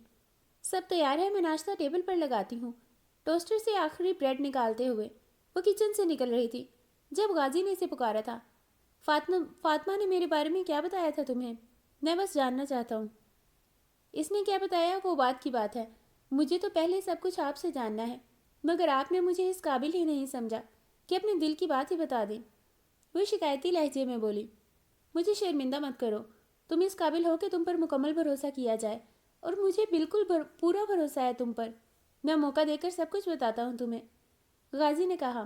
سب تیار ہے, میں ناشتہ ٹیبل پر لگاتی ہوں. ٹوسٹر سے آخری بریڈ نکالتے ہوئے وہ کچن سے نکل رہی تھی جب غازی نے اسے پکارا تھا. فاطمہ نے میرے بارے میں کیا بتایا تھا تمہیں؟ میں بس جاننا چاہتا ہوں. اس نے کیا بتایا وہ بات کی بات ہے, مجھے تو پہلے سب کچھ آپ سے جاننا ہے, مگر آپ نے مجھے اس قابل ہی نہیں سمجھا کہ اپنے دل کی بات ہی بتا دیں. وہ شکایتی لہجے میں بولی, مجھے شرمندہ مت کرو, تم اس قابل ہو کہ تم پر مکمل بھروسہ کیا جائے, اور مجھے بالکل پورا بھروسہ ہے تم پر. میں موقع دے کر سب کچھ بتاتا ہوں تمہیں. غازی نے کہا.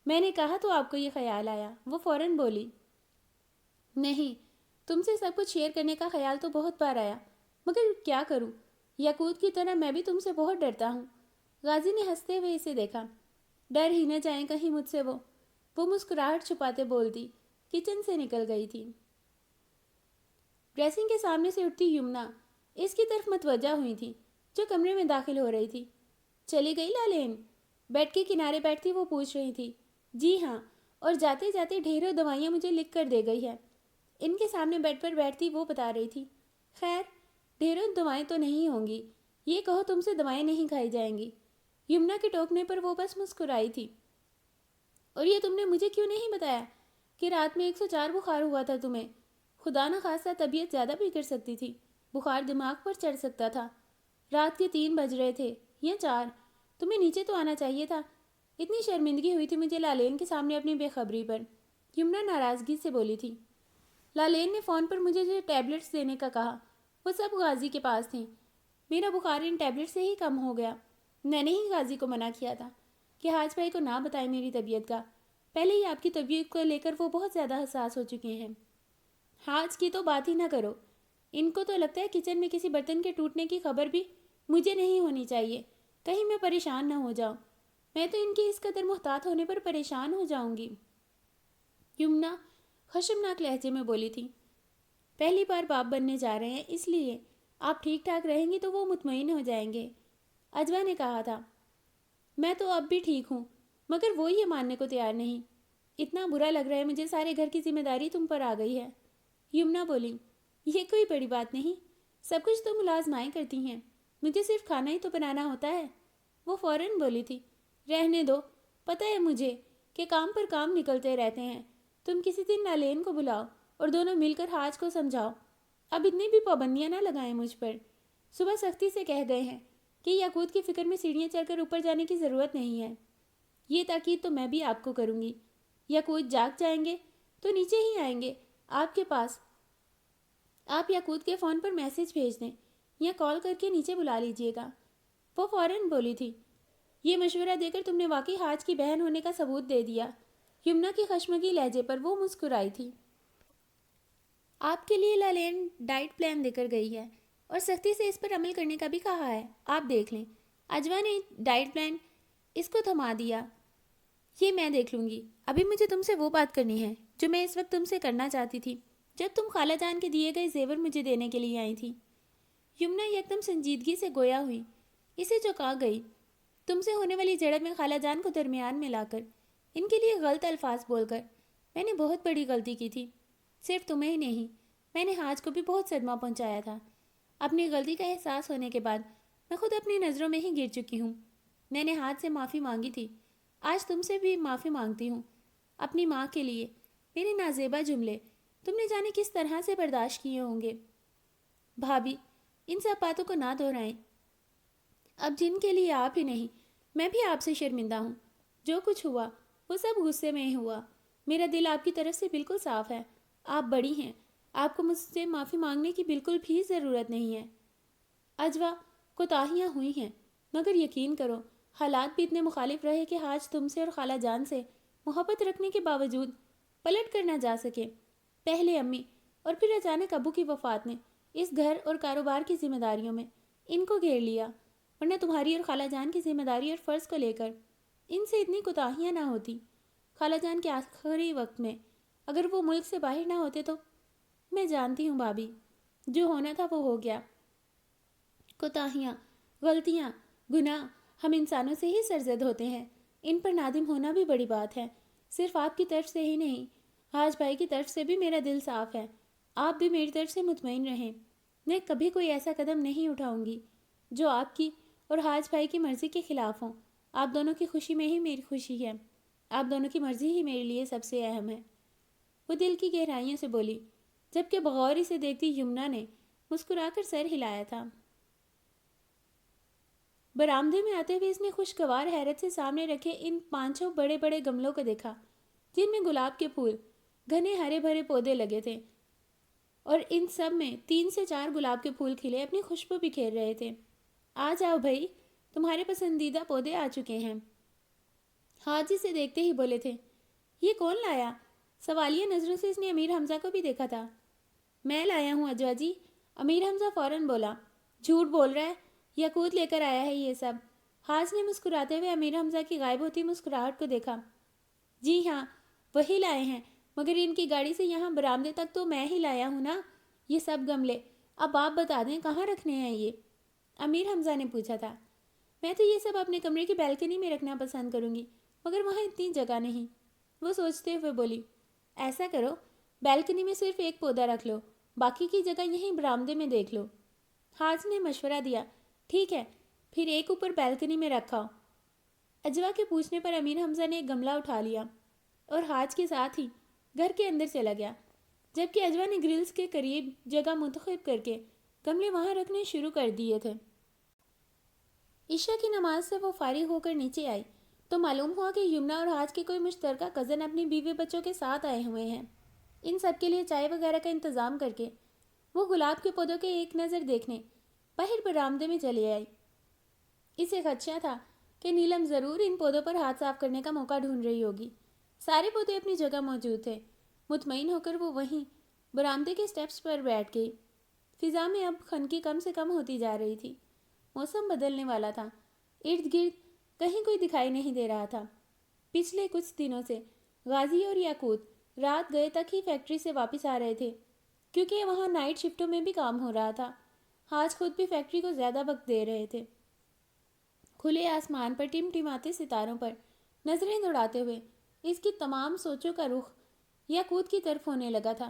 میں نے کہا تو آپ کو یہ خیال آیا. وہ فوراً بولی, نہیں, تم سے سب کچھ شیئر کرنے کا خیال تو بہت بار آیا, مگر کیا کروں, یاقوت کی طرح میں بھی تم سے بہت ڈرتا ہوں. غازی نے ہنستے ہوئے اسے دیکھا. ڈر ہی نہ جائیں کہیں مجھ سے وہ مسکراہٹ چھپاتے بولتی کچن سے نکل گئی تھی. ڈریسنگ کے سامنے سے اٹھتی یمنا اس کی طرف متوجہ ہوئی تھی جو کمرے میں داخل ہو رہی تھی. چلی گئی لالین؟ بیڈ کے کنارے بیٹھتی وہ پوچھ رہی تھی. جی ہاں, اور جاتے جاتے ڈھیروں دوائیاں مجھے لکھ کر دے گئی ہے. ان کے سامنے بیڈ پر بیٹھتی وہ بتا رہی تھی. خیر, ڈھیروں دوائیں تو نہیں ہوں گی, یہ کہو تم سے دوائیں نہیں کھائی جائیں گی. یمنا کے ٹوکنے پر وہ بس مسکرائی تھی. اور یہ تم نے مجھے کیوں نہیں بتایا کہ رات میں 104 بخار ہوا تھا تمہیں؟ خدا نہ خواستہ طبیعت زیادہ بگڑ سکتی تھی, بخار دماغ پر چڑھ سکتا تھا. رات کے 3 بج رہے تھے یا 4. تمہیں نیچے تو آنا چاہیے تھا. اتنی شرمندگی ہوئی تھی مجھے لالین کے سامنے اپنی بے خبری پر. یمنا ناراضگی سے بولی تھی. لالین نے فون پر مجھے جو ٹیبلٹس دینے کا کہا وہ سب غازی کے پاس تھیں. میرا بخار ان ٹیبلٹ سے ہی کم ہو گیا. میں نے ہی غازی کو منع کیا تھا کہ حاج بھائی کو نہ بتائیں میری طبیعت کا. پہلے ہی آپ کی طبیعت کو لے کر وہ بہت زیادہ حساس ہو چکے ہیں. حاج کی تو بات ہی نہ کرو. ان کو تو لگتا ہے کچن میں کسی برتن کے ٹوٹنے کی خبر بھی مجھے نہیں ہونی چاہیے, کہیں میں پریشان نہ ہو جاؤں. میں تو ان کے اس قدر محتاط ہونے پر پریشان ہو جاؤں گی. یمنا خشمناک لہجے میں بولی تھی. پہلی بار باپ بننے جا رہے ہیں, اس لیے آپ ٹھیک ٹھاک رہیں گی تو وہ مطمئن ہو جائیں گے. اجوا نے کہا تھا. میں تو اب بھی ٹھیک ہوں, مگر وہ یہ ماننے کو تیار نہیں. اتنا برا لگ رہا ہے مجھے, سارے گھر کی ذمہ داری تم پر آ گئی ہے. یمنا بولی. یہ کوئی بڑی بات نہیں, سب کچھ تو ملازمائیں کرتی ہیں, مجھے صرف کھانا ہی تو بنانا ہوتا ہے. وہ فوراً بولی تھی. رہنے دو, پتہ ہے مجھے کہ کام پر کام نکلتے رہتے ہیں. تم کسی دن نالین کو بلاؤ اور دونوں مل کر حاج کو سمجھاؤ. اب اتنی بھی پابندیاں نہ لگائیں مجھ پر. صبح سختی سے کہہ گئے ہیں کہ یاقوت کی فکر میں سیڑھیاں چڑھ کر اوپر جانے کی ضرورت نہیں ہے. یہ تاکید تو میں بھی آپ کو کروں گی. یاقوت جاگ جائیں گے تو نیچے ہی آئیں گے آپ کے پاس. آپ یاقوت کے فون پر میسج بھیج دیں یا کال کر کے نیچے بلا لیجئے گا. وہ فوراً بولی تھی. یہ مشورہ دے کر تم نے واقعی حاج کی بہن ہونے کا ثبوت دے دیا. یمنا کی خشمگی لہجے پر وہ مسکرائی تھی. آپ کے لیے لالین ڈائٹ پلان دے کر گئی ہے اور سختی سے اس پر عمل کرنے کا بھی کہا ہے. آپ دیکھ لیں. اجوا نے ڈائٹ پلان اس کو تھما دیا. یہ میں دیکھ لوں گی. ابھی مجھے تم سے وہ بات کرنی ہے جو میں اس وقت تم سے کرنا چاہتی تھی. جب تم خالہ جان کے دیے گئے زیور مجھے دینے کے لیے آئی تھی۔ یمنا یکدم سنجیدگی سے گویا ہوئی، اسے چونکا گئی۔ تم سے ہونے والی جھڑپ میں خالہ جان کو درمیان میں لا کر، ان کے لیے غلط الفاظ بول کر میں نے بہت بڑی غلطی کی تھی۔ صرف تمہیں ہی نہیں، میں نے حاج کو بھی بہت صدمہ پہنچایا تھا۔ اپنی غلطی کا احساس ہونے کے بعد میں خود اپنی نظروں میں ہی گر چکی ہوں۔ میں نے حاج سے معافی مانگی تھی، آج تم سے بھی معافی مانگتی ہوں، اپنی ماں کے لیے۔ میرے نازیبا جملے تم نے جانے کس طرح سے برداشت کیے ہوں گے۔ بھابھی، ان سب باتوں کو نہ دہرائیں، اب جن کے لیے آپ ہی نہیں، میں بھی آپ سے شرمندہ ہوں۔ جو کچھ ہوا وہ سب غصے میں ہی ہوا۔ میرا دل آپ کی طرف سے بالکل صاف ہے۔ آپ بڑی ہیں، آپ کو مجھ سے معافی مانگنے کی بالکل بھی ضرورت نہیں ہے۔ اجوا، کوتاہیاں ہوئی ہیں، مگر یقین کرو حالات بھی اتنے مخالف رہے کہ حاج تم سے اور خالہ جان سے محبت رکھنے کے باوجود پلٹ کر نہ جا سکے۔ پہلے امی اور پھر اچانک ابو کی وفات نے اس گھر اور کاروبار کی ذمہ داریوں میں ان کو گھیر لیا، ورنہ تمہاری اور خالہ جان کی ذمہ داری اور فرض کو لے کر ان سے اتنی کوتاہیاں نہ ہوتی۔ خالہ جان کے آخری وقت میں اگر وہ ملک سے باہر نہ ہوتے تو میں جانتی ہوں بھابھی، جو ہونا تھا وہ ہو گیا۔ کوتاہیاں، غلطیاں، گناہ ہم انسانوں سے ہی سرزد ہوتے ہیں، ان پر نادم ہونا بھی بڑی بات ہے۔ صرف آپ کی طرف سے ہی نہیں، حاج بھائی کی طرف سے بھی میرا دل صاف ہے۔ آپ بھی میری طرف سے مطمئن رہیں، میں کبھی کوئی ایسا قدم نہیں اٹھاؤں گی جو آپ کی اور حاج بھائی کی مرضی کے خلاف ہوں۔ آپ دونوں کی خوشی میں ہی میری خوشی ہے، آپ دونوں کی مرضی ہی میرے لیے سب سے اہم ہے۔ وہ دل کی گہرائیوں سے بولی، جبکہ بغور اسے دیکھتی یمنا نے مسکرا کر سر ہلایا تھا۔ برآمدے میں آتے ہوئے اس نے خوشگوار حیرت سے سامنے رکھے ان 5 بڑے بڑے گملوں کو دیکھا، جن میں گلاب کے پھول، گھنے ہرے بھرے پودے لگے تھے، اور ان سب میں 3 سے 4 گلاب کے پھول کھلے اپنی خوشبو بکھیر رہے تھے۔ آ جاؤ بھائی، تمہارے پسندیدہ پودے آ چکے ہیں۔ حاجی سے دیکھتے ہی بولے تھے، یہ کون لایا؟ سوالیہ نظروں سے اس نے امیر حمزہ کو بھی دیکھا تھا۔ میں لایا ہوں اجوا جی، امیر حمزہ فوراً بولا۔ جھوٹ بول رہا ہے، یاقوت لے کر آیا ہے یہ سب۔ حاج نے مسکراتے ہوئے امیر حمزہ کی غائب ہوتی مسکراہٹ کو دیکھا۔ جی ہاں، وہی لائے ہیں، مگر ان کی گاڑی سے یہاں برآمدے تک تو میں ہی لایا ہوں نا۔ یہ سب گملے اب آپ بتا دیں کہاں رکھنے ہیں یہ؟ امیر حمزہ نے پوچھا تھا۔ میں تو یہ سب اپنے کمرے کی بیلکنی میں رکھنا پسند کروں گی، مگر وہاں اتنی جگہ نہیں۔ وہ سوچتے ہوئے بولی، ایسا کرو، بیلکنی میں صرف ایک پودا رکھ لو، باقی کی جگہ یہیں برآمدے میں دیکھ لو۔ حاج نے مشورہ دیا، ٹھیک ہے، پھر ایک اوپر بیلکنی میں رکھا۔ اجوا کے پوچھنے پر امیر حمزہ نے ایک گملہ اٹھا لیا اور حاج کے ساتھ ہی گھر کے اندر چلا گیا، جبکہ اجوا نے گرلز کے قریب جگہ منتخب کر کے گملے وہاں رکھنے شروع کر دیے تھے۔ عشاء کی نماز سے وہ فارغ ہو کر نیچے آئی تو معلوم ہوا کہ یمنا اور حاج کے کوئی مشترکہ کزن اپنی بیوی بچوں کے ساتھ آئے ہوئے ہیں۔ ان سب کے لیے چائے وغیرہ کا انتظام کر کے وہ گلاب کے پودوں کے ایک نظر دیکھنے باہر برآمدے میں چلی آئی۔ اسے خدشہ تھا کہ نیلم ضرور ان پودوں پر ہاتھ صاف کرنے کا موقع ڈھونڈ رہی ہوگی۔ سارے پودے اپنی جگہ موجود تھے۔ مطمئن ہو کر وہ وہیں برآمدے کے سٹیپس پر بیٹھ گئی۔ فضا میں اب خنکی کم سے کم ہوتی جا رہی تھی۔ موسم بدلنے والا تھا، ارد گرد کہیں کوئی دکھائی نہیں دے رہا تھا۔ پچھلے کچھ دنوں سے غازی اور یاقوت رات گئے تک ہی فیکٹری سے واپس آ رہے تھے، کیونکہ وہاں نائٹ شفٹوں میں بھی کام ہو رہا تھا۔ حاج خود بھی فیکٹری کو زیادہ وقت دے رہے تھے۔ کھلے آسمان پر ٹمٹماتے ستاروں پر نظریں دوڑاتے ہوئے اس کی تمام سوچوں کا رخ یاقوت کی طرف ہونے لگا تھا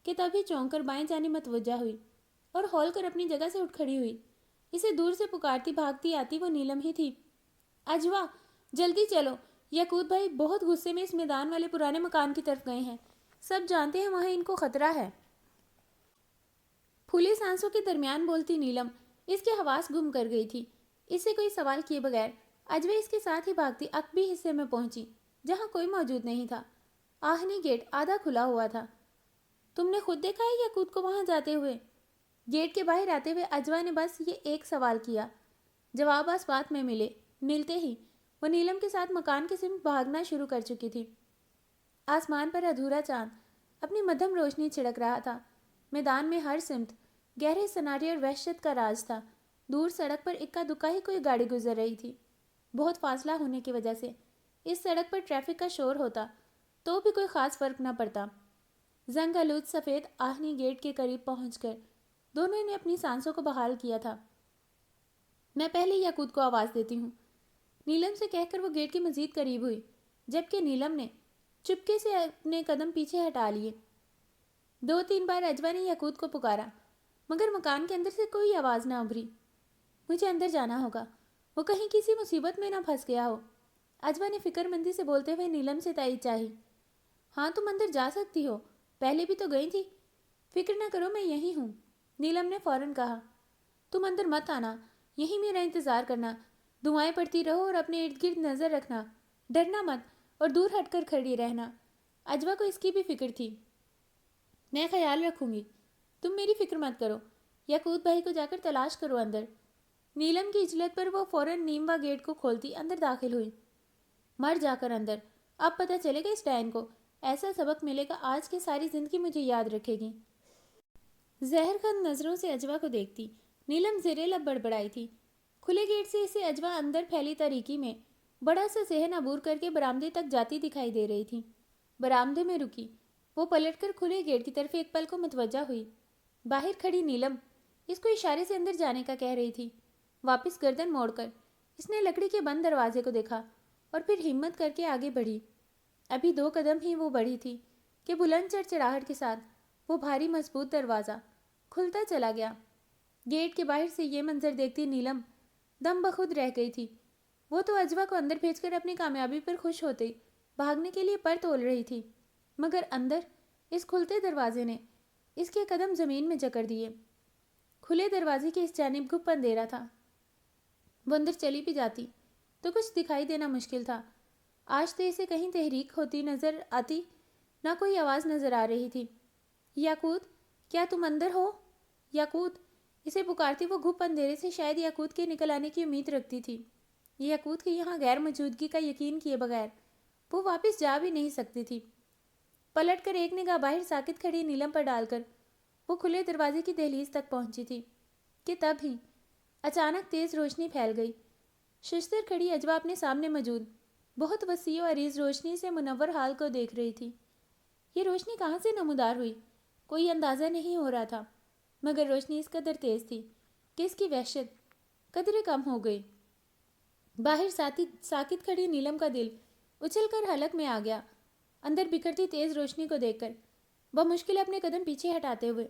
کہ تبھی چونک کر بائیں جانب متوجہ ہوئی اور ہول کر اپنی جگہ سے اٹھ کھڑی ہوئی۔ اسے دور سے پکارتی بھاگتی آتی وہ نیلم ہی تھی۔ اجوا، جلدی چلو، یاقوت بھائی بہت غصے میں اس میدان والے پرانے مکان کی طرف گئے ہیں، سب جانتے ہیں وہاں ان کو خطرہ ہے۔ پھولے سانسوں کے درمیان بولتی نیلم اس کے حواس گم کر گئی تھی۔ اس سے کوئی سوال کیے بغیر اجوا اس کے ساتھ ہی بھاگتی عقبی حصے میں پہنچی جہاں کوئی موجود نہیں تھا۔ آہنی گیٹ آدھا کھلا ہوا تھا۔ تم نے خود دیکھا ہے یاقوت کو وہاں جاتے ہوئے؟ گیٹ کے باہر آتے ہوئے اجوا نے بس یہ ایک سوال کیا۔ جواب آس بات میں ملتے ہی وہ نیلم کے ساتھ مکان کی سمت بھاگنا شروع کر چکی تھی۔ آسمان پر ادھورا چاند اپنی مدھم روشنی چھڑک رہا تھا۔ میدان میں ہر سمت گہرے سناٹے اور وحشت کا راز تھا۔ دور سڑک پر اکا دکا ہی کوئی گاڑی گزر رہی تھی۔ بہت فاصلہ ہونے کی وجہ سے اس سڑک پر ٹریفک کا شور ہوتا تو بھی کوئی خاص فرق نہ پڑتا۔ زنگ آلود سفید آہنی گیٹ کے قریب پہنچ کر دونوں نے اپنی سانسوں کو بحال کیا تھا۔ میں پہلے یاقوت کو آواز دیتی ہوں، نیلم سے کہہ کر وہ گیٹ کے مزید قریب ہوئی، جبکہ نیلم نے چپکے سے اپنے قدم پیچھے ہٹا لیے۔ 2-3 بار اجوا نے یاقوت کو پکارا، مگر مکان کے اندر سے کوئی آواز نہ ابھری۔ مجھے اندر جانا ہوگا، وہ کہیں کسی مصیبت میں نہ پھنس گیا ہو، اجوا نے فکر مندی سے بولتے ہوئے نیلم سے تائید چاہی۔ ہاں تم اندر جا سکتی ہو، پہلے بھی تو گئی تھی۔ فکر نہ کرو، میں یہی ہوں، نیلم نے فوراً کہا۔ تم اندر مت آنا، یہی میرا انتظار کرنا، دعائیں پڑھتی رہو اور اپنے ارد گرد نظر رکھنا، ڈرنا مت اور دور ہٹ کر کھڑی رہنا۔ اجوا کو اس کی بھی فکر تھی۔ میں خیال رکھوں گی، تم میری فکر مت کرو، یاقوت بھائی کو جا کر تلاش کرو اندر۔ نیلم کی اجلت پر وہ فوراً نیموا گیٹ کو کھولتی اندر داخل ہوئی۔ مر جا کر اندر، اب پتہ چلے گا اس ڈائن کو، ایسا سبق ملے گا آج کی ساری زندگی مجھے یاد رکھے گی۔ زہر خند نظروں سے اجوا کو دیکھتی نیلم زیر لب بڑبڑائی تھی۔ کھلے گیٹ سے اسے اجوا اندر پھیلی تاریکی میں بڑا سا صحن عبور کر کے برآمدے تک جاتی دکھائی دے رہی تھی۔ برآمدے میں رکی، وہ پلٹ کر کھلے گیٹ کی طرف ایک پل کو متوجہ ہوئی۔ باہر کھڑی نیلم اس کو اشارے سے اندر جانے کا کہہ رہی تھی۔ واپس گردن موڑ کر اس نے لکڑی کے بند دروازے کو دیکھا اور پھر ہمت کر کے آگے بڑھی۔ ابھی 2 قدم ہی وہ بڑھی تھی کہ بلند چڑچڑاہٹ کے ساتھ وہ بھاری مضبوط دروازہ کھلتا چلا گیا۔ گیٹ کے باہر سے یہ منظر دیکھتی نیلم دم بخود رہ گئی تھی۔ وہ تو اجوا کو اندر بھیج کر اپنی کامیابی پر خوش ہوتے بھاگنے کے لیے پر تول رہی تھی، مگر اندر اس کھلتے دروازے نے اس کے قدم زمین میں جکڑ دیے۔ کھلے دروازے کی اس جانب گپ اندھیرا تھا۔ وہ اندر چلی بھی جاتی تو کچھ دکھائی دینا مشکل تھا۔ آج تو اسے کہیں تحریک ہوتی نظر آتی، نہ کوئی آواز نظر آ رہی تھی۔ یاقوت، کیا تم اندر ہو؟ یاقوت، اسے پکارتی وہ گھپ اندھیرے سے شاید یاقوت کے نکل آنے کی امید رکھتی تھی۔ یاقوت کی یہاں غیر موجودگی کا یقین کیے بغیر وہ واپس جا بھی نہیں سکتی تھی۔ پلٹ کر ایک نگاہ باہر ساکت کھڑی نیلم پر ڈال کر وہ کھلے دروازے کی دہلیز تک پہنچی تھی کہ تب ہی اچانک تیز روشنی پھیل گئی۔ ششتر کھڑی اجوا اپنے سامنے موجود بہت وسیع و عریض روشنی سے منور حال کو دیکھ رہی تھی۔ یہ روشنی کہاں سے نمودار ہوئی کوئی اندازہ نہیں ہو رہا تھا، مگر روشنی اس قدر تیز تھی کہ اس کی وحشت قدرے کم ہو گئی۔ باہر ساکت کھڑی نیلم کا دل اچھل کر حلق میں آ گیا۔ اندر بکھرتی تیز روشنی کو دیکھ کر بمشکل اپنے قدم پیچھے ہٹاتے ہوئے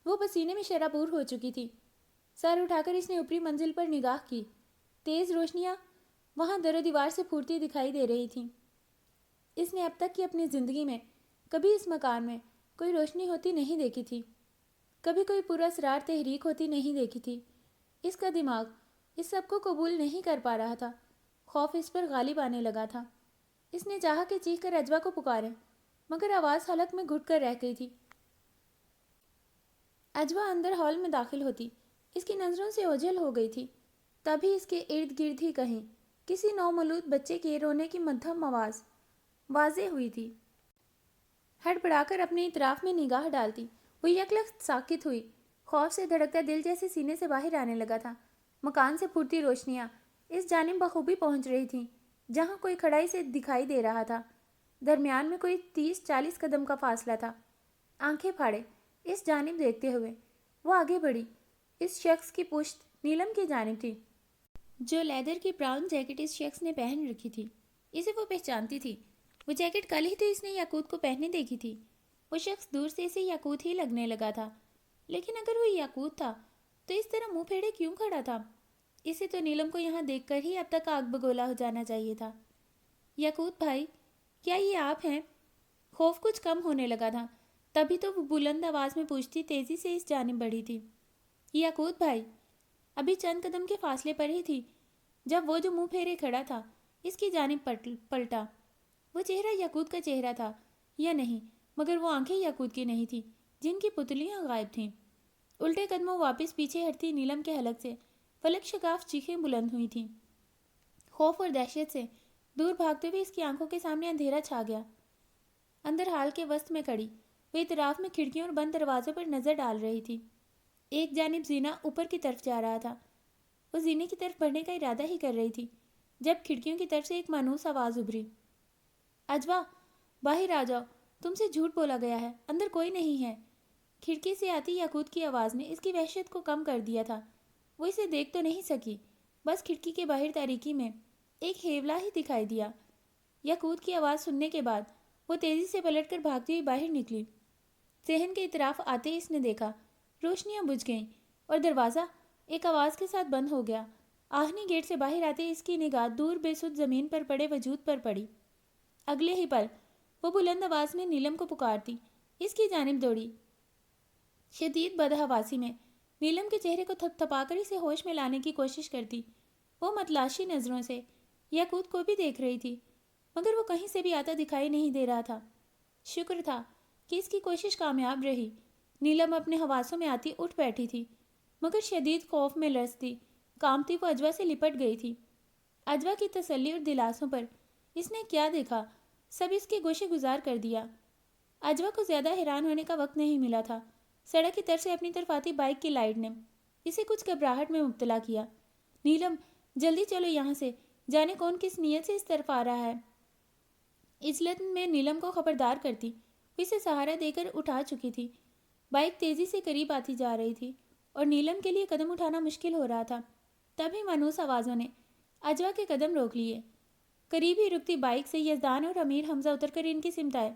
وہ پسینے میں شرابور ہو چکی تھی۔ سر اٹھا کر اس نے اوپری منزل پر نگاہ کی۔ تیز روشنیاں وہاں در و دیوار سے پھوٹتی دکھائی دے رہی تھیں۔ اس نے اب تک کی اپنی زندگی میں کبھی اس مکان میں کوئی روشنی ہوتی نہیں دیکھی تھی، کبھی کوئی پراسرار تحریک ہوتی نہیں دیکھی تھی۔ اس کا دماغ اس سب کو قبول نہیں کر پا رہا تھا، خوف اس پر غالب آنے لگا تھا۔ اس نے چاہا کہ چیخ کر اجوا کو پکارے، مگر آواز حلق میں گھٹ کر رہ گئی تھی۔ اجوا اندر ہال میں داخل ہوتی اس کی نظروں سے اوجھل ہو گئی تھی۔ تبھی اس کے ارد گرد ہی کہیں کسی نومولود بچے کے رونے کی مدھم آواز واضح ہوئی تھی۔ ہڑبڑا کر اپنے اطراف میں نگاہ ڈالتی وہ یکلخت ساکت ہوئی۔ خوف سے دھڑکتا دل جیسے سینے سے باہر آنے لگا تھا۔ مکان سے پھوٹتی روشنیاں اس جانب بخوبی پہنچ رہی تھیں جہاں کوئی کھڑائی سے دکھائی دے رہا تھا۔ درمیان میں کوئی 30-40 قدم کا فاصلہ تھا۔ آنکھیں پھاڑے اس جانب دیکھتے ہوئے وہ آگے بڑھی۔ اس شخص کی پشت نیلم کی جانب تھی۔ جو لیدر کی براؤن جیکٹ اس شخص نے پہن رکھی تھی اسے وہ پہچانتی تھی۔ وہ جیکٹ کل ہی تو اس نے یاقوت کو پہنے دیکھی تھی۔ وہ شخص دور سے اسے یاقوت ہی لگنے لگا تھا، لیکن اگر وہ یاقوت تھا تو اس طرح منہ پھیڑے کیوں کھڑا تھا؟ اسے تو نیلم کو یہاں دیکھ کر ہی اب تک آگ بگولا ہو جانا چاہیے تھا۔ یاقوت بھائی، کیا یہ آپ ہیں؟ خوف کچھ کم ہونے لگا تھا، تبھی تو وہ بلند آواز میں پوچھتی تیزی سے اس جانب بڑھی تھی۔ یاقوت بھائی، ابھی چند قدم کے فاصلے پر ہی تھی جب وہ جو منہ پھیرے کھڑا تھا اس کی جانب پلٹا۔ وہ چہرہ یاقوت کا چہرہ تھا یا نہیں، مگر وہ آنکھیں یاقوت کی نہیں تھیں جن کی پتلیاں غائب تھیں۔ الٹے قدموں واپس پیچھے ہٹتی نیلم کے حلق سے فلک شگاف چیخیں بلند ہوئی تھیں۔ خوف اور دہشت سے دور بھاگتے ہوئے اس کی آنکھوں کے سامنے اندھیرا چھا گیا۔ اندر ہال کے وسط میں کھڑی وہ اطراف میں کھڑکیوں اور بند دروازوں پر نظر ڈال رہی تھی۔ ایک جانب زینہ اوپر کی طرف جا رہا تھا۔ وہ زینے کی طرف بڑھنے کا ارادہ ہی کر رہی تھی جب کھڑکیوں کی طرف سے ایک مانوس آواز ابھری۔ اجوا، باہر آ جاؤ، تم سے جھوٹ بولا گیا ہے، اندر کوئی نہیں ہے۔ کھڑکی سے آتی یاقوت کی آواز نے اس کی وحشت کو کم کر دیا تھا۔ وہ اسے دیکھ تو نہیں سکی، بس کھڑکی کے باہر تاریکی میں ایک ہیولا ہی دکھائی دیا۔ یاقوت کی آواز سننے کے بعد وہ تیزی سے پلٹ کر بھاگتی ہوئی باہر نکلی۔ صحن کے اطراف آتے اس نے دیکھا روشنیاں بجھ گئیں اور دروازہ ایک آواز کے ساتھ بند ہو گیا۔ آہنی گیٹ سے باہر آتے اس کی نگاہ دور بے سود زمین پر پڑے وجود پر پڑی۔ اگلے ہی پل وہ بلند آواز میں نیلم کو پکارتی اس کی جانب دوڑی۔ شدید بدحواسی میں نیلم کے چہرے کو تھپ تھپا کر اسے ہوش میں لانے کی کوشش کرتی۔ وہ متلاشی نظروں سے یاقوت کو بھی دیکھ رہی تھی، مگر وہ کہیں سے بھی آتا دکھائی نہیں دے رہا تھا۔ شکر تھا کہ اس کی کوشش کامیاب رہی۔ نیلم اپنے حواسوں میں آتی اٹھ بیٹھی تھی، مگر شدید خوف میں لرزتی کانپتی وہ اجوا سے لپٹ گئی تھی۔ اجوا کی تسلی اور دلاسوں پر اس نے کیا دیکھا، سب اس کے گوشے گزار کر دیا۔ اجوا کو زیادہ حیران ہونے کا وقت نہیں ملا تھا۔ سڑک کی طرف سے اپنی طرف آتی بائک کی لائٹ نے اسے کچھ گھبراہٹ میں مبتلا کیا۔ نیلم جلدی چلو یہاں سے، جانے کون کس نیت سے اس طرف آ رہا ہے۔ عجلت میں نیلم کو خبردار کرتی وہ اسے سہارا دے کر اٹھا چکی تھی۔ بائک تیزی سے قریب آتی جا رہی تھی اور نیلم کے لیے قدم اٹھانا مشکل ہو رہا تھا۔ تبھی مانوس آوازوں نے اجوا کے قدم روک لیے۔ قریب ہی رکتی بائک سے یزدان اور امیر حمزہ اتر کر ان کی سمت آئے۔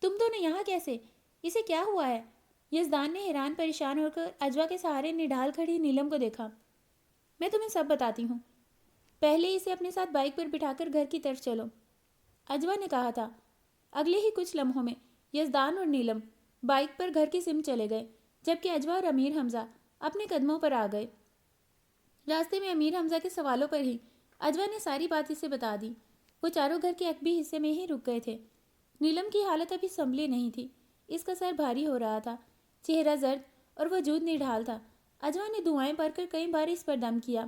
تم دونوں یہاں کیسے؟ اسے کیا ہوا ہے؟ یزدان نے حیران پریشان ہو کر اجوا کے سہارے نڈھال کھڑی نیلم کو دیکھا۔ میں تمہیں سب بتاتی ہوں، پہلے اسے اپنے ساتھ بائک پر بٹھا کر گھر کی طرف چلو، اجوا نے کہا تھا۔ اگلے ہی کچھ لمحوں میں یزدان اور نیلم بائک پر گھر کی سمت چلے گئے، جبکہ اجوا اور امیر حمزہ اپنے قدموں پر آ گئے۔ راستے میں امیر حمزہ کے سوالوں پر ہی اجوا نے ساری بات اسے بتا دی۔ وہ چاروں گھر کے عقبی حصے میں ہی رک گئے تھے۔ نیلم کی حالت ابھی سنبھلی نہیں تھی، اس کا سر بھاری ہو رہا تھا، چہرہ زرد اور وجود نڈھال تھا۔ اجوا نے دعائیں پڑھ کر کئی بار اس پر دم کیا،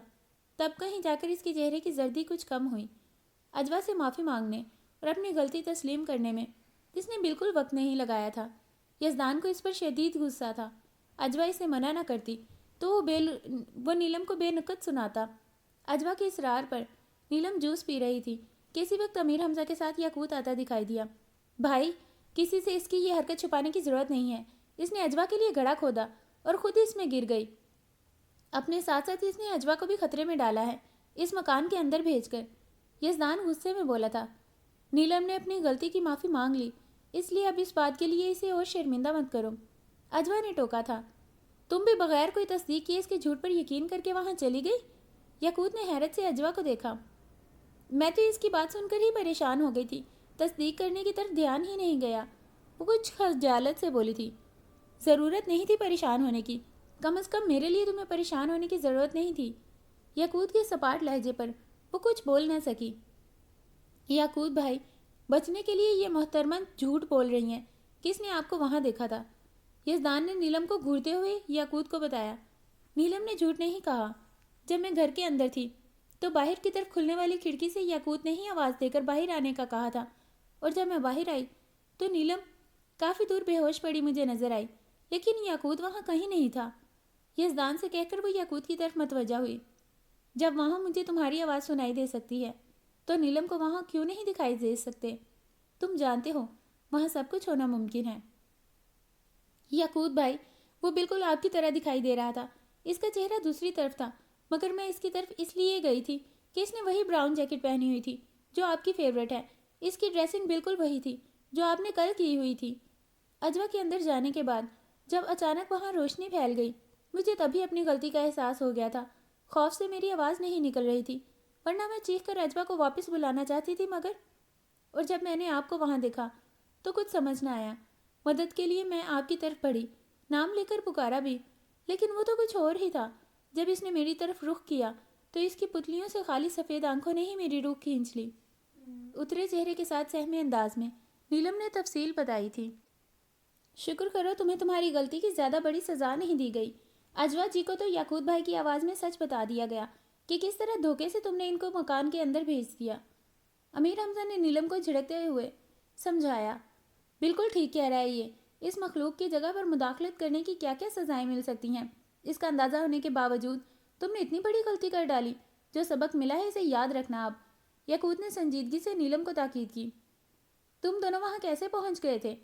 تب کہیں جا کر اس کے چہرے کی زردی کچھ کم ہوئی۔ اجوا سے معافی مانگنے اور اپنی غلطی تسلیم کرنے میں اس نے بالکل وقت نہیں لگایا تھا۔ یزدان کو اس پر شدید غصہ تھا۔ اجوا اسے منع نہ کرتی تو وہ نیلم کو بے نقط سناتا۔ اجوا کے اصرار پر نیلم جوس پی رہی تھی کہ اسی وقت امیر حمزہ کے ساتھ یاقوت آتا دکھائی دیا۔ بھائی، کسی سے اس کی یہ حرکت چھپانے کی ضرورت نہیں ہے، اس نے اجوا کے لیے گڑھا کھودا اور خود ہی اس میں گر گئی۔ اپنے ساتھ ساتھ اس نے اجوا کو بھی خطرے میں ڈالا ہے، اس مکان کے اندر بھیج کر، یزدان غصے میں بولا تھا۔ نیلم نے اپنی غلطی کی معافی مانگ لی، اس لیے اب اس بات کے لیے اسے اور شرمندہ مت کرو، اجوا نے ٹوکا تھا۔ تم بھی بغیر کوئی تصدیق کیے اس کے جھوٹ پر یقین کر کے وہاں چلی گئی؟ یاقوت نے حیرت سے اجوا کو دیکھا۔ میں تو اس کی بات سن کر ہی پریشان ہو گئی تھی، تصدیق کرنے کی طرف دھیان ہی نہیں گیا، وہ کچھ خجالت سے بولی تھی۔ ضرورت نہیں تھی پریشان ہونے کی، کم از کم میرے لیے تمہیں پریشان ہونے کی ضرورت نہیں تھی۔ یاقوت کے سپاٹ لہجے پر وہ کچھ بول نہ سکی۔ یاقوت بھائی، بچنے کے لیے یہ محترمہ جھوٹ بول رہی ہیں، کس نے آپ کو وہاں دیکھا تھا؟ یزدان نے نیلم کو گھورتے ہوئے یاقوت کو بتایا۔ نیلم نے جھوٹ نہیں کہا۔ جب میں گھر کے اندر تھی تو باہر کی طرف کھلنے والی کھڑکی سے یاقوت نے ہی آواز دے کر باہر آنے کا کہا تھا، اور جب میں باہر آئی تو نیلم کافی دور بے ہوش پڑی مجھے نظر آئی، لیکن یاقوت وہاں کہیں نہیں تھا۔ یزدان سے کہہ کر وہ یاقوت کی طرف متوجہ ہوئی۔ جب وہاں مجھے تمہاری آواز سنائی دے سکتی ہے تو نیلم کو وہاں کیوں نہیں دکھائی دے سکتے؟ تم جانتے ہو وہاں سب کچھ ہونا ممکن ہے۔ یاقوت بھائی، وہ بالکل آپ کی طرح دکھائی دے رہا تھا، اس کا چہرہ دوسری طرف تھا، مگر میں اس کی طرف اس لیے گئی تھی کہ اس نے وہی براؤن جیکٹ پہنی ہوئی تھی جو آپ کی فیوریٹ ہے، اس کی ڈریسنگ بالکل وہی تھی جو آپ نے کل کی ہوئی تھی۔ اجوا کے اندر جانے کے بعد جب اچانک وہاں روشنی پھیل گئی، مجھے تبھی اپنی غلطی کا احساس ہو گیا تھا۔ خوف سے میری آواز نہیں نکل رہی تھی، ورنہ میں چیخ کر اجوا کو واپس بلانا چاہتی تھی، اور جب میں نے آپ کو وہاں دیکھا تو کچھ سمجھ نہ آیا۔ مدد کے لیے میں آپ کی طرف بڑھی، نام لے کر پکارا بھی، لیکن وہ تو کچھ اور ہی تھا۔ جب اس نے میری طرف رخ کیا تو اس کی پتلیوں سے خالی سفید آنکھوں نے ہی میری روح کھینچ لی۔ اترے چہرے کے ساتھ سہمے انداز میں نیلم نے تفصیل بتائی تھی۔ شکر کرو تمہیں تمہاری غلطی کی زیادہ بڑی سزا نہیں دی گئی۔ اجوا جی کو تو یاقوت بھائی کی آواز میں سچ بتا دیا گیا کہ کس طرح دھوکے سے تم نے ان کو مکان کے اندر بھیج دیا۔ امیر حمزہ نے نیلم کو جھڑکتے ہوئے سمجھایا۔ بالکل ٹھیک کہہ رہا ہے یہ، اس مخلوق کی جگہ پر مداخلت کرنے کی کیا کیا سزائیں مل سکتی ہیں، اس کا اندازہ ہونے کے باوجود تم نے اتنی بڑی غلطی کر ڈالی۔ جو سبق ملا ہے اسے یاد رکھنا اب، یاقوت نے سنجیدگی سے نیلم کو تاکید کی۔ تم دونوں وہاں کیسے پہنچ گئے تھے؟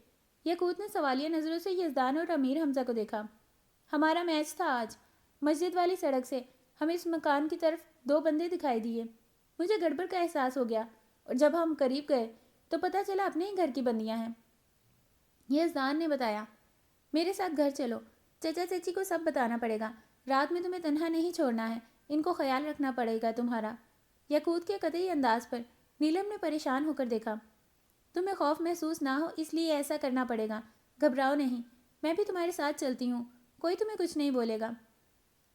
یاقوت نے سوالیہ نظروں سے یزدان اور امیر حمزہ کو دیکھا۔ ہمارا میچ تھا آج، مسجد والی سڑک سے ہمیں اس مکان کی طرف 2 بندے دکھائی دیے۔ مجھے گڑبڑ کا احساس ہو گیا اور جب ہم قریب گئے تو پتہ چلا اپنے ہی گھر کی بندیاں ہیں۔ یزدان نے بتایا، میرے ساتھ گھر چلو، چچا چچی کو سب بتانا پڑے گا، رات میں تمہیں تنہا نہیں چھوڑنا ہے، ان کو خیال رکھنا پڑے گا تمہارا۔ یاقوت کے قطعی انداز پر نیلم نے پریشان ہو کر دیکھا۔ تمہیں خوف محسوس نہ ہو اس لیے ایسا کرنا پڑے گا، گھبراؤ نہیں، میں بھی تمہارے ساتھ چلتی ہوں، کوئی تمہیں کچھ نہیں بولے گا۔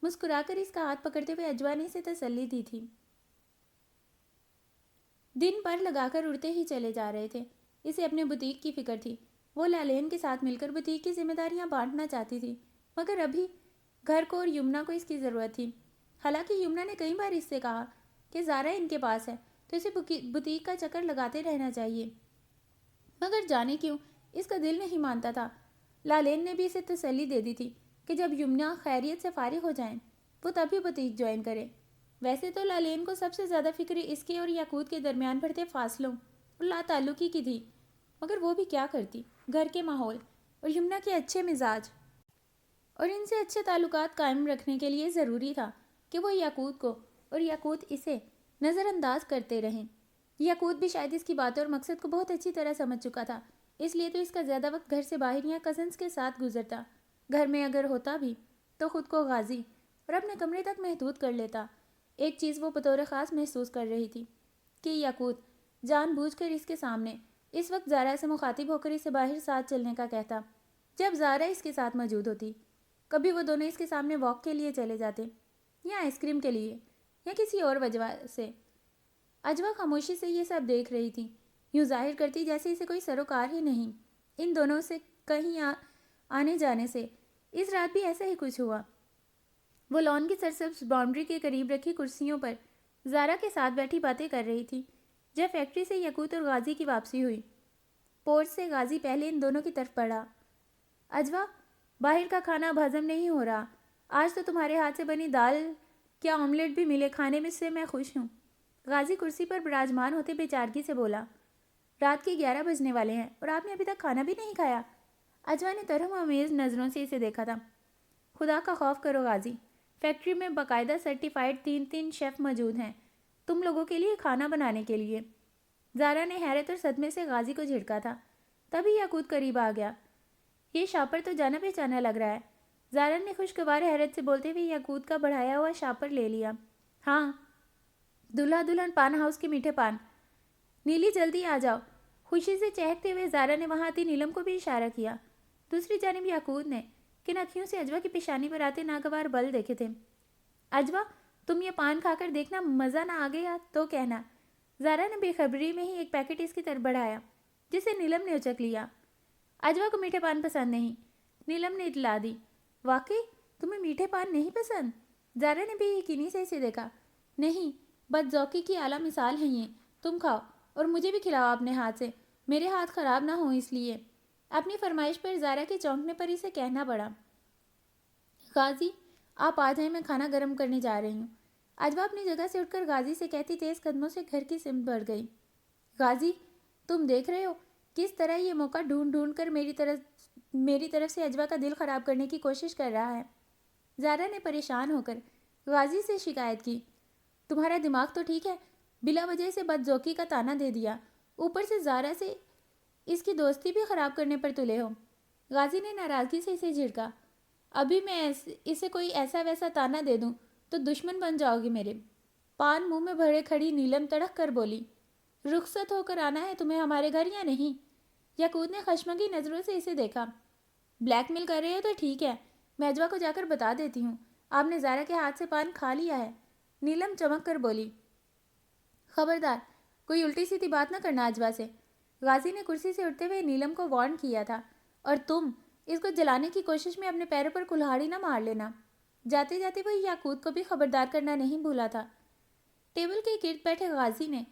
مسکرا کر اس کا ہاتھ پکڑتے ہوئے اجوا نے اسے تسلی دی تھی۔ دن پر لگا کر اڑتے ہی چلے جا رہے تھے۔ اسے اپنے بوتیک کی فکر تھی، وہ لالین کے ساتھ مل کر بوتیک کی ذمہ داریاں بانٹنا چاہتی تھی، مگر ابھی گھر کو اور یمنا کو اس کی ضرورت تھی۔ حالانکہ یمنا نے کئی بار اس سے کہا کہ زارا ان کے پاس ہے تو اسے بوتیک کا چکر لگاتے رہنا چاہیے، مگر جانے کیوں اس کا دل نہیں مانتا تھا۔ لالین نے بھی اسے تسلی دے دی تھی کہ جب یمنا خیریت سے فارغ ہو جائیں وہ تبھی بوتیک جوائن کرے۔ ویسے تو لالین کو سب سے زیادہ فکر اس کے اور یاقوت کے درمیان بڑھتے فاصلوں اور لا تعلقی کی تھی، مگر وہ بھی کیا کرتی، گھر کے ماحول اور یمنا کے اچھے مزاج اور ان سے اچھے تعلقات قائم رکھنے کے لیے ضروری تھا کہ وہ یاقوت کو اور یاقوت اسے نظر انداز کرتے رہیں۔ یاقوت بھی شاید اس کی باتوں اور مقصد کو بہت اچھی طرح سمجھ چکا تھا، اس لیے تو اس کا زیادہ وقت گھر سے باہر یا کزنز کے ساتھ گزرتا، گھر میں اگر ہوتا بھی تو خود کو غازی اور اپنے کمرے تک محدود کر لیتا۔ ایک چیز وہ بطور خاص محسوس کر رہی تھی کہ یاقوت جان بوجھ کر اس کے سامنے اس وقت زارا سے مخاطب ہو کر اسے باہر ساتھ چلنے کا کہتا، جب زارا اس کے ساتھ موجود ہوتی۔ کبھی وہ دونوں اس کے سامنے واک کے لیے چلے جاتے، یا آئس کریم کے لیے، یا کسی اور وجہ سے۔ اجوا خاموشی سے یہ سب دیکھ رہی تھی، یوں ظاہر کرتی جیسے اسے کوئی سروکار ہی نہیں ان دونوں سے کہیں آنے جانے سے۔ اس رات بھی ایسا ہی کچھ ہوا۔ وہ لان کی سرسبز باؤنڈری کے قریب رکھی کرسیوں پر زارا کے ساتھ بیٹھی باتیں کر رہی تھی جب فیکٹری سے یاقوت اور غازی کی واپسی ہوئی۔ پورچ سے غازی پہلے ان دونوں کی طرف بڑھا۔ اجوا، باہر کا کھانا اب ہضم نہیں ہو رہا، آج تو تمہارے ہاتھ سے بنی دال کیا آملیٹ بھی ملے کھانے میں سے میں خوش ہوں۔ غازی کرسی پر براجمان ہوتے بے چارگی سے بولا، رات کے 11 بجنے والے ہیں اور آپ نے ابھی تک کھانا بھی نہیں کھایا۔ اجوا نے ترہم آمیز نظروں سے اسے دیکھا تھا۔ خدا کا خوف کرو غازی، فیکٹری میں باقاعدہ سرٹیفائیڈ 3 شیف موجود ہیں تم لوگوں کے لیے کھانا بنانے کے لیے۔ زارا نے حیرت اور صدمے سے غازی کو جھڑکا تھا، تبھی یاقوت قریب آ گیا۔ یہ شاپر تو جانا پہچانا لگ رہا ہے۔ زارا نے خوشگوار حیرت سے بولتے ہوئے یاقوت کا بڑھایا ہوا شاپر لے لیا۔ ہاں، دلہا دلہن پان ہاؤس کے میٹھے پان۔ نیلی جلدی آ جاؤ۔ خوشی سے چہکتے ہوئے زارا نے وہاں آتی نیلم کو بھی اشارہ کیا۔ دوسری جانب یاقوت نے کن اکھیوں سے اجوا کی پیشانی پر آتے ناگوار بل دیکھے تھے۔ اجوا، تم یہ پان کھا کر دیکھنا، مزہ نہ آ گیا تو کہنا۔ زارا نے بے خبری میں ہی ایک پیکٹ اس کی طرف بڑھایا جسے نیلم نے اچک لیا۔ اجوا کو میٹھے پان پسند نہیں، نیلم نے اطلاع دی۔ واقعی تمہیں میٹھے پان نہیں پسند؟ زارا نے بھی یقینی سے اسے دیکھا۔ نہیں، بد ذوقی کی اعلیٰ مثال ہے یہ، تم کھاؤ اور مجھے بھی کھلاؤ اپنے ہاتھ سے، میرے ہاتھ خراب نہ ہوں اس لیے۔ اپنی فرمائش پر زارا کے چونکنے پر اسے کہنا پڑا، غازی آپ آ جائیں، میں کھانا گرم کرنے جا رہی ہوں۔ اجوا اپنی جگہ سے اٹھ کر غازی سے کہتی تیز قدموں سے گھر کی سمت بڑھ گئی۔ غازی، تم دیکھ رہے ہو کس طرح یہ موقع ڈھونڈ ڈھونڈ کر میری طرف سے اجوا کا دل خراب کرنے کی کوشش کر رہا ہے۔ زارا نے پریشان ہو کر غازی سے شکایت کی، تمہارا دماغ تو ٹھیک ہے، بلا وجہ سے بد ذوقی کا طعنہ دے دیا، اوپر سے زارا سے اس کی دوستی بھی خراب کرنے پر تلے ہو۔ غازی نے ناراضگی سے اسے جھڑکا، ابھی میں اسے کوئی ایسا ویسا طعنہ دے دوں تو دشمن بن جاؤ گے میرے۔ پان منہ میں بھرے کھڑی نیلم تڑک کر بولی، رخصت ہو کر آنا ہے تمہیں ہمارے گھر یا نہیں؟ یاقوت نے خشمگی نظروں سے اسے دیکھا۔ بلیک میل کر رہے ہو تو ٹھیک ہے، میں اجوا کو جا کر بتا دیتی ہوں آپ نے زارا کے ہاتھ سے پان کھا لیا ہے۔ نیلم چمک کر بولی، خبردار کوئی الٹی سیدھی بات نہ کرنا اجوا سے۔ غازی نے کرسی سے اٹھتے ہوئے نیلم کو وارن کیا تھا، اور تم اس کو جلانے کی کوشش میں اپنے پیروں پر کلہاڑی نہ مار لینا۔ جاتے جاتے وہ یاقوت کو بھی خبردار کرنا نہیں بھولا تھا۔ ٹیبل کے گرد بیٹھے غازی نے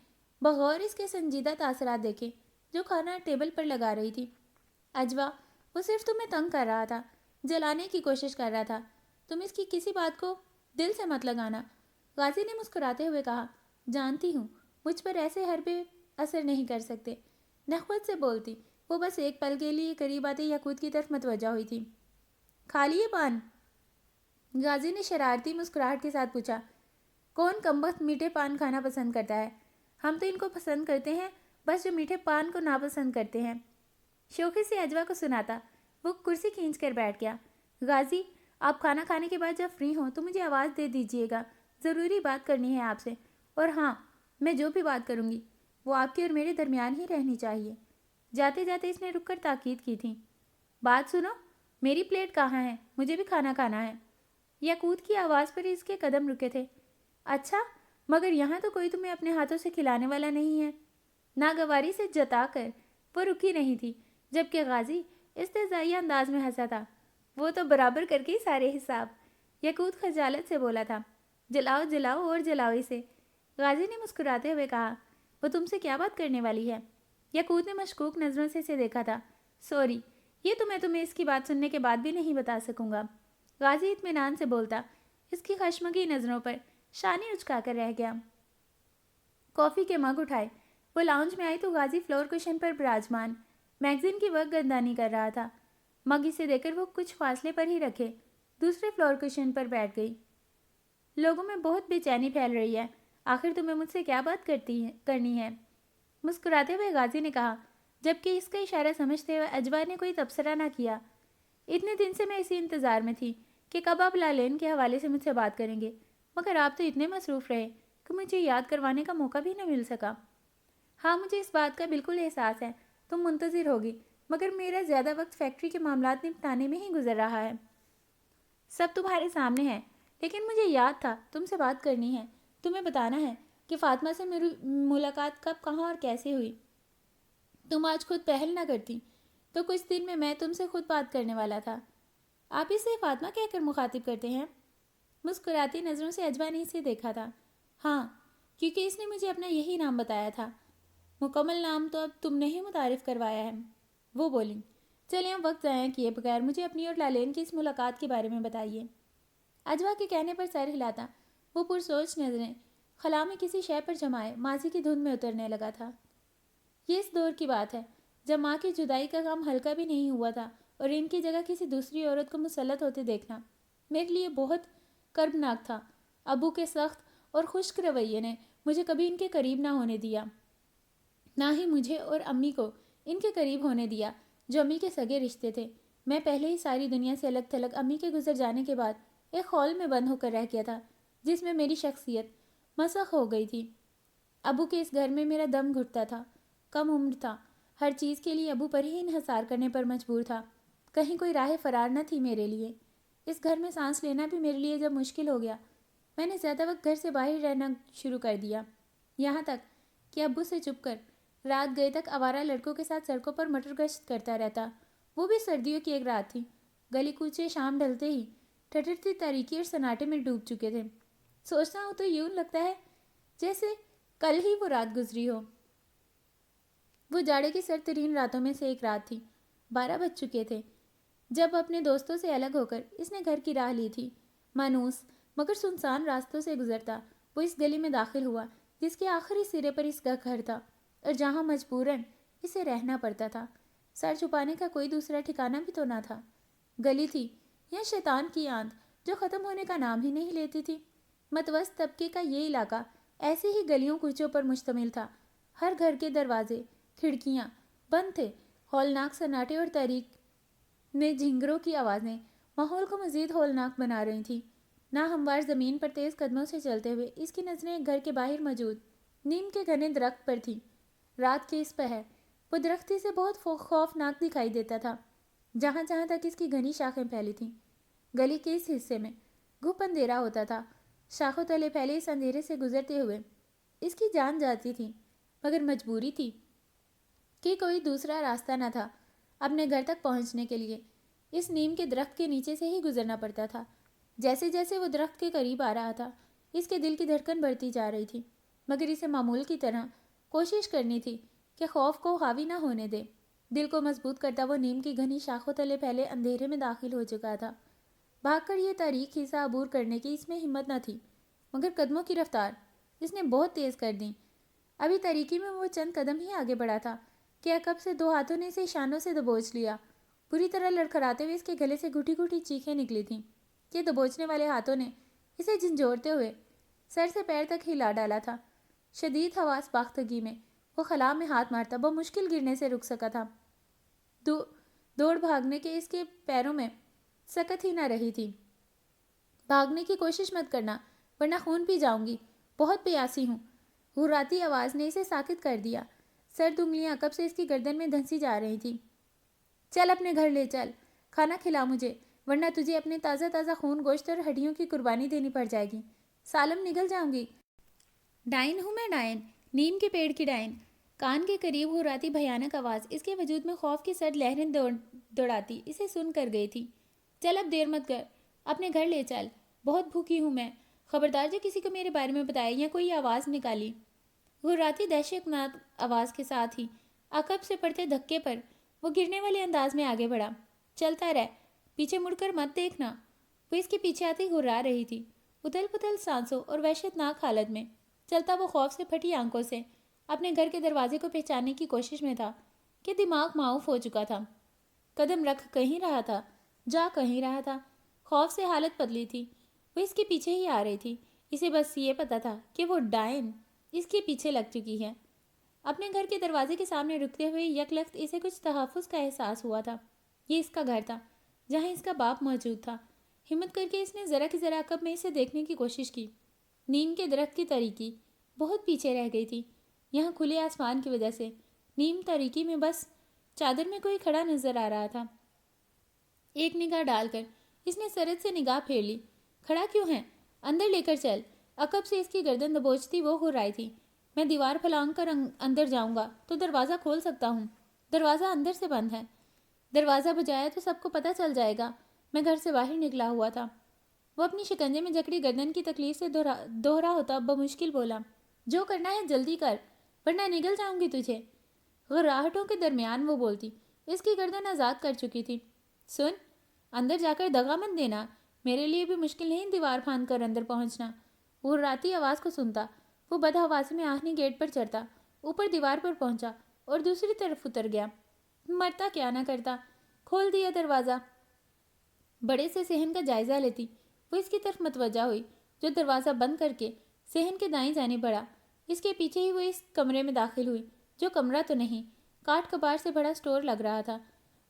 بغور اس کے سنجیدہ تاثرات دیکھے جو کھانا ٹیبل پر لگا رہی تھی۔ اجوا، وہ صرف تمہیں تنگ کر رہا تھا، جلانے کی کوشش کر رہا تھا، تم اس کی کسی بات کو دل سے مت لگانا۔ غازی نے مسکراتے ہوئے کہا، جانتی ہوں مجھ پر ایسے حربے اثر نہیں کر سکتے، نخوت سے بولتی وہ بس ایک پل کے لیے قریب آتے یاقوت کی طرف متوجہ ہوئی تھی۔ کھا لیے پان؟ غازی نے شرارتی مسکراہٹ کے ساتھ پوچھا۔ کون کمبخت میٹھے پان کھانا پسند کرتا ہے؟ ہم تو ان کو پسند کرتے ہیں، بس جو میٹھے پان کو ناپسند کرتے ہیں۔ شوخی سے اجوا کو سناتا وہ کرسی کھینچ کر بیٹھ گیا۔ غازی، آپ کھانا کھانے کے بعد جب فری ہوں تو مجھے آواز دے دیجیے گا، ضروری بات کرنی ہے آپ سے، اور ہاں، میں جو بھی بات کروں گی وہ آپ کے اور میرے درمیان ہی رہنی چاہیے۔ جاتے جاتے اس نے رک کر تاکید کی تھی۔ بات سنو، میری پلیٹ کہاں ہے؟ مجھے بھی کھانا کھانا ہے۔ یاقوت کی آواز پر اس کے قدم رکے تھے۔ اچھا، مگر یہاں تو کوئی تمہیں اپنے ہاتھوں سے کھلانے والا نہیں ہے۔ ناگواری سے جتا کر وہ رکی نہیں تھی، جبکہ غازی استہزائیہ انداز میں ہنسا تھا۔ وہ تو برابر کر کے سارے حساب، یاقوت خجالت سے بولا تھا۔ جلاؤ جلاؤ اور جلاؤ اسے، غازی نے مسکراتے ہوئے کہا۔ وہ تم سے کیا بات کرنے والی ہے؟ یاقوت نے مشکوک نظروں سے اسے دیکھا تھا۔ سوری، یہ تو میں تمہیں اس کی بات سننے کے بعد بھی نہیں بتا سکوں گا، غازی اطمینان سے بولتا۔ اس کی خشمگی نظروں پر شانے اچکا کر رہ گیا۔ کافی کے مگ اٹھائے وہ لاؤنج میں آئی تو غازی فلور کشن پر براجمان میگزین کی وقت گردانی کر رہا تھا۔ مگ اسے دے کر وہ کچھ فاصلے پر ہی رکھے دوسرے فلور کشن پر بیٹھ گئی۔ لوگوں میں بہت بے چینی پھیل رہی ہے، آخر تمہیں مجھ سے کیا بات کرنی ہے؟ مسکراتے ہوئے غازی نے کہا، جبکہ اس کا اشارہ سمجھتے ہوئے اجوا نے کوئی تبصرہ نہ کیا۔ اتنے دن سے میں اسی انتظار میں تھی کہ کب آپ لالین کے حوالے سے مجھ سے بات کریں گے، مگر آپ تو اتنے مصروف رہے کہ مجھے یاد کروانے کا موقع بھی نہ مل سکا۔ ہاں، مجھے اس بات کا بالکل احساس ہے، تم منتظر ہوگی، مگر میرا زیادہ وقت فیکٹری کے معاملات نپٹانے میں ہی گزر رہا ہے۔ سب تمہارے سامنے ہے، لیکن مجھے یاد تھا تم سے بات کرنی ہے، تمہیں بتانا ہے کہ فاطمہ سے میری ملاقات کب، کہاں اور کیسے ہوئی۔ تم آج خود پہل نہ کرتی تو کچھ دن میں تم سے خود بات کرنے والا تھا۔ آپ اسے فاطمہ کہہ کر مخاطب کرتے ہیں؟ مسکراتی نظروں سے اجوا نے اسے دیکھا تھا۔ ہاں، کیونکہ اس نے مجھے اپنا یہی نام بتایا تھا۔ مکمل نام تو اب تم نے ہی متعارف کروایا ہے، وہ بولی۔ چلیں اب وقت ضائع کیے بغیر مجھے اپنی اور لالین کی اس ملاقات کے بارے میں بتائیے۔ اجوا کے کہنے پر سر ہلاتا وہ پرسوچ نظریں خلا میں کسی شے پر جمائے ماضی کی دھند میں اترنے لگا تھا۔ یہ اس دور کی بات ہے جب ماں کی جدائی کا غم ہلکا بھی نہیں ہوا تھا، اور ان کی جگہ کسی دوسری عورت کو مسلط ہوتے دیکھنا میرے لیے بہت کربناک تھا۔ ابو کے سخت اور خشک رویے نے مجھے کبھی ان کے قریب نہ ہونے دیا، نہ ہی مجھے اور امی کو ان کے قریب ہونے دیا جو امی کے سگے رشتے تھے۔ میں پہلے ہی ساری دنیا سے الگ تھلگ امی کے گزر جانے کے بعد ایک خول میں بند ہو کر رہ گیا تھا جس میں میری شخصیت مسخ ہو گئی تھی۔ ابو کے اس گھر میں میرا دم گھٹتا تھا، کم عمر تھا، ہر چیز کے لیے ابو پر ہی انحصار کرنے پر مجبور تھا، کہیں کوئی راہ فرار نہ تھی میرے لیے۔ اس گھر میں سانس لینا بھی میرے لیے جب مشکل ہو گیا، میں نے زیادہ وقت گھر سے باہر رہنا شروع کر دیا، یہاں تک کہ ابو سے چھپ کر رات گئے تک آوارہ لڑکوں کے ساتھ سڑکوں پر مٹر گشت کرتا رہتا۔ وہ بھی سردیوں کی ایک رات تھی، گلی کوچے شام ڈھلتے ہی ٹھٹرتی تاریکی اور سناٹے میں ڈوب چکے تھے۔ سوچتا ہوں تو یوں لگتا ہے جیسے کل ہی وہ رات گزری ہو۔ وہ جاڑے کی سرد ترین راتوں میں سے ایک رات تھی، 12 بج چکے تھے جب اپنے دوستوں سے الگ ہو کر اس نے گھر کی راہ لی تھی۔ مانوس مگر سنسان راستوں سے گزرتا وہ اس گلی میں داخل ہوا جس کے آخری سرے پر اس کا گھر تھا اور جہاں مجبوراً اسے رہنا پڑتا تھا۔ سر چھپانے کا کوئی دوسرا ٹھکانہ بھی تو نہ تھا۔ گلی تھی یا شیطان کی آند جو ختم ہونے کا نام ہی نہیں لیتی تھی۔ متوسط طبقے کا یہ علاقہ ایسے ہی گلیوں کوچوں پر مشتمل تھا۔ ہر گھر کے دروازے کھڑکیاں بند تھے، ہولناک سناٹے اور تاریک میں جھینگروں کی آوازیں ماحول کو مزید ہولناک بنا رہی تھیں۔ ناہموار زمین پر تیز قدموں سے چلتے ہوئے اس کی نظریں ایک گھر کے باہر موجود نیم کے گھنے درخت پر تھی۔ رات کے اس پہر وہ درخت سے بہت خوفناک دکھائی دیتا تھا جہاں جہاں تک اس کی گھنی شاخیں پھیلی تھیں۔ گلی کے اس حصے میں گھپ اندھیرا ہوتا تھا، شاخوں تلے پھیلے اس اندھیرے سے گزرتے ہوئے اس کی جان جاتی تھی، مگر مجبوری تھی کہ کوئی دوسرا راستہ نہ تھا اپنے گھر تک پہنچنے کے لیے۔ اس نیم کے درخت کے نیچے سے ہی گزرنا پڑتا تھا۔ جیسے جیسے وہ درخت کے قریب آ رہا تھا اس کے دل کی دھڑکن بڑھتی جا رہی تھی، مگر اسے معمول کی طرح کوشش کرنی تھی کہ خوف کو حاوی نہ ہونے دے۔ دل کو مضبوط کرتا وہ نیم کی گھنی شاخوں تلے پھیلے اندھیرے میں داخل ہو چکا تھا۔ بھاگ کر یہ تاریک حصہ عبور کرنے کی اس میں ہمت نہ تھی، مگر قدموں کی رفتار اس نے بہت تیز کر دی۔ ابھی تاریکی میں وہ چند قدم ہی آگے بڑھا تھا کہ عقب سے 2 ہاتھوں نے اسے شانوں سے دبوچ لیا. پوری طرح لڑکھڑاتے ہوئے اس کے گلے سے گھٹی گھٹی چیخیں نکلی تھیں کہ دبوچنے والے ہاتھوں نے اسے جھنجھوڑتے ہوئے سر سے پیر تک ہلا ڈالا تھا. شدید حواس باختگی میں وہ خلا میں ہاتھ مارتا بمشکل گرنے سے رک سکا تھا. دوڑ بھاگنے کے اس کے پیروں میں سکت ہی نہ رہی تھی. بھاگنے کی کوشش مت کرنا ورنہ خون پی جاؤں گی، بہت پیاسی ہوں. ہراتی آواز نے اسے ساکت کر دیا. سرد انگلیاں عقب سے اس کی گردن میں دھنسی جا رہی تھی. چل اپنے گھر لے چل، کھانا کھلا مجھے، ورنہ تجھے اپنے تازہ تازہ خون گوشت اور ہڈیوں کی قربانی دینی پڑ جائے گی. سالم نگل جاؤں گی. ڈائن ہوں میں، ڈائن، نیم کے پیڑ کی ڈائن. کان کے قریب ہراتی بھیانک آواز اس کے وجود میں خوف کی سرد لہریں دوڑاتی اسے سن کر گئی تھی. چل اب دیر مت کر، اپنے گھر لے چل، بہت بھوکی ہوں میں. خبردار جو کسی کو میرے بارے میں بتایا یا کوئی آواز نکالی. ہراتی دہشتناک آواز کے ساتھ ہی عقب سے پڑتے دھکے پر وہ گرنے والے انداز میں آگے بڑھا. چلتا رہ، پیچھے مڑ کر مت دیکھنا. وہ اس کے پیچھے آتی گھرا رہی تھی، اتل پتل سانسوں اور وحشتناک حالت میں. چلتا وہ خوف سے پھٹی آنکھوں سے اپنے گھر کے دروازے کو پہچاننے کی کوشش میں تھا کہ دماغ معاف ہو چکا تھا. قدم رکھ کہیں رہا تھا، جا کہیں رہا تھا. خوف سے حالت بدلی تھی. وہ اس کے پیچھے ہی آ رہی تھی. اسے بس یہ پتا تھا کہ وہ ڈائن اس کے پیچھے لگ چکی ہے. اپنے گھر کے دروازے کے سامنے رکتے ہوئے یک لخت اسے کچھ تحفظ کا احساس ہوا تھا. یہ اس کا گھر تھا جہاں اس کا باپ موجود تھا. ہمت کر کے اس نے ذرا کی ذرا عقب میں اسے دیکھنے کی کوشش کی. نیم کے درخت کی تاریکی بہت پیچھے رہ گئی تھی. یہاں کھلے آسمان کی وجہ سے نیم تاریکی میں بس چادر میں کوئی کھڑا نظر آ رہا تھا. ایک نگاہ ڈال کر اس نے سرد سے نگاہ پھیر لی. کھڑا کیوں ہے؟ اندر لے کر چل. عقب سے اس کی گردن دبوچتی وہ ہرائی تھی. میں دیوار پھلانگ کر اندر جاؤں گا تو دروازہ کھول سکتا ہوں. دروازہ اندر سے بند ہے. دروازہ بجایا تو سب کو پتہ چل جائے گا میں گھر سے باہر نکلا ہوا تھا. وہ اپنی شکنجے میں جکڑی گردن کی تکلیف سے دوہرا ہوتا بمشکل بولا. جو کرنا ہے جلدی کر ورنہ نگل جاؤں گی تجھے. غراہٹوں کے درمیان وہ بولتی اس کی گردن آزاد کر چکی تھی. سن، اندر جا کر دغا مت دینا. میرے لیے بھی مشکل نہیں دیوار پھاند کر اندر پہنچنا. وہ راتی آواز کو سنتا وہ بدحواسی میں آہنی گیٹ پر چڑھتا، اوپر دیوار پر پہنچا اور دوسری طرف اتر گیا. مرتا کیا نہ کرتا. کھول دیا دروازہ. بڑے سے صحن کا جائزہ لیتی وہ اس کی طرف متوجہ ہوئی جو دروازہ بند کر کے صحن کے دائیں جانب بڑھا. اس کے پیچھے ہی وہ اس کمرے میں داخل ہوئی جو کمرہ تو نہیں، کاٹ کباڑ سے بڑا سٹور لگ رہا تھا.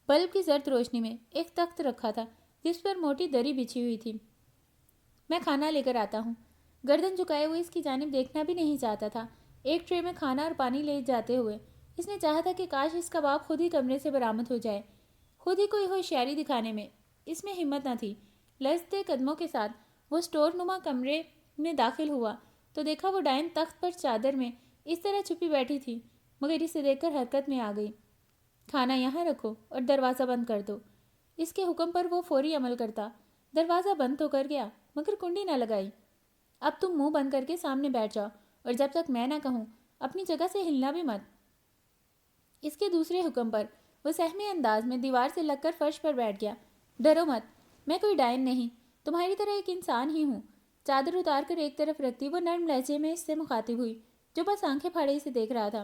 بلب کی زرد روشنی میں ایک تخت رکھا تھا جس پر موٹی دری بچھی ہوئی تھی. میں کھانا لے کر آتا ہوں. گردن جھکائے ہوئے اس کی جانب دیکھنا بھی نہیں چاہتا تھا. ایک ٹرے میں کھانا اور پانی لے جاتے ہوئے اس نے چاہا تھا کہ کاش اس کا باپ خود ہی کمرے سے برآمد ہو جائے. خود ہی کوئی ہوشیاری دکھانے میں اس میں ہمت نہ تھی. لرزتے قدموں کے ساتھ وہ سٹور نما کمرے میں داخل ہوا تو دیکھا وہ ڈائن تخت پر چادر میں اس طرح چھپی بیٹھی تھی، مگر اسے دیکھ کر حرکت میں آ گئی. کھانا یہاں رکھو اور دروازہ بند کر دو. اس کے حکم پر وہ فوری عمل کرتا. دروازہ بند تو کر گیا مگر کنڈی نہ لگائی. اب تم منہ بند کر کے سامنے بیٹھ جاؤ اور جب تک میں نہ کہوں اپنی جگہ سے ہلنا بھی مت. اس کے دوسرے حکم پر وہ سہمی انداز میں دیوار سے لگ کر فرش پر بیٹھ گیا. ڈرو مت، میں کوئی ڈائن نہیں، تمہاری طرح ایک انسان ہی ہوں. چادر اتار کر ایک طرف رکھتی وہ نرم لہجے میں اس سے مخاطب ہوئی جو بس آنکھیں پھاڑے اسے دیکھ رہا تھا.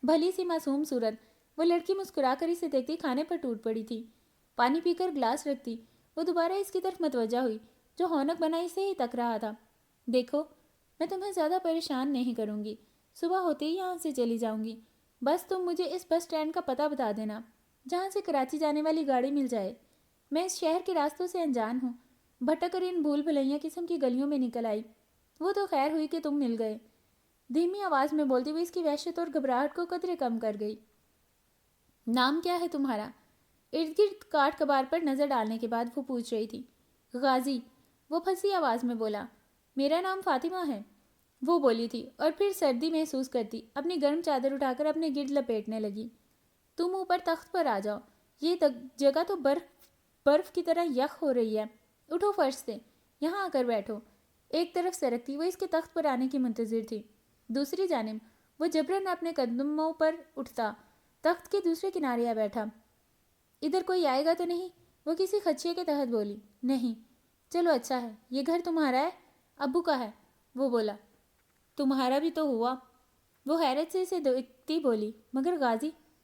بھلی سی معصوم صورت. وہ لڑکی مسکرا کر اسے دیکھتی کھانے پر ٹوٹ پڑی تھی. پانی پی کر گلاس رکھتی وہ دوبارہ اس کی طرف متوجہ ہوئی جو ہونک بنا اسے ہی تک رہا تھا. دیکھو، میں تمہیں زیادہ پریشان نہیں کروں گی. صبح ہوتے ہی یہاں سے چلی جاؤں گی. بس تم مجھے اس بس اسٹینڈ کا پتہ بتا دینا جہاں سے کراچی جانے والی گاڑی مل جائے. میں اس شہر کے راستوں سے انجان ہوں. بھٹک کر ان بھول بھلیاں قسم کی گلیوں میں نکل آئی. وہ تو خیر ہوئی کہ تم مل گئے. دھیمی آواز میں بولتی ہوئی اس کی وحشت اور گھبراہٹ کو قدرے کم کر گئی. نام کیا ہے تمہارا؟ ارد گرد کاٹ کباڑ پر نظر ڈالنے کے بعد وہ پوچھ رہی تھی. غازی، وہ پھنسی آواز میں بولا. میرا نام فاطمہ ہے، وہ بولی تھی اور پھر سردی محسوس کرتی اپنی گرم چادر اٹھا کر اپنے گرد لپیٹنے لگی. تم اوپر تخت پر آ جاؤ، یہ جگہ تو برف کی طرح یخ ہو رہی ہے. اٹھو فرش سے، یہاں آ کر بیٹھو. ایک طرف سرکتی وہ اس کے تخت پر آنے کی منتظر تھی. دوسری جانب وہ جبراً اپنے قدموں پر اٹھتا تخت کے دوسرے کنارے آ بیٹھا. ادھر کوئی آئے گا تو نہیں؟ وہ کسی خدشے کے تحت بولی. نہیں. چلو اچھا ہے. یہ گھر تمہارا ہے؟ ابو کا ہے، وہ بولا. تمہارا بھی تو ہوا. وہ حیرت سے اسے دیکھتی بولی. مگر غازی،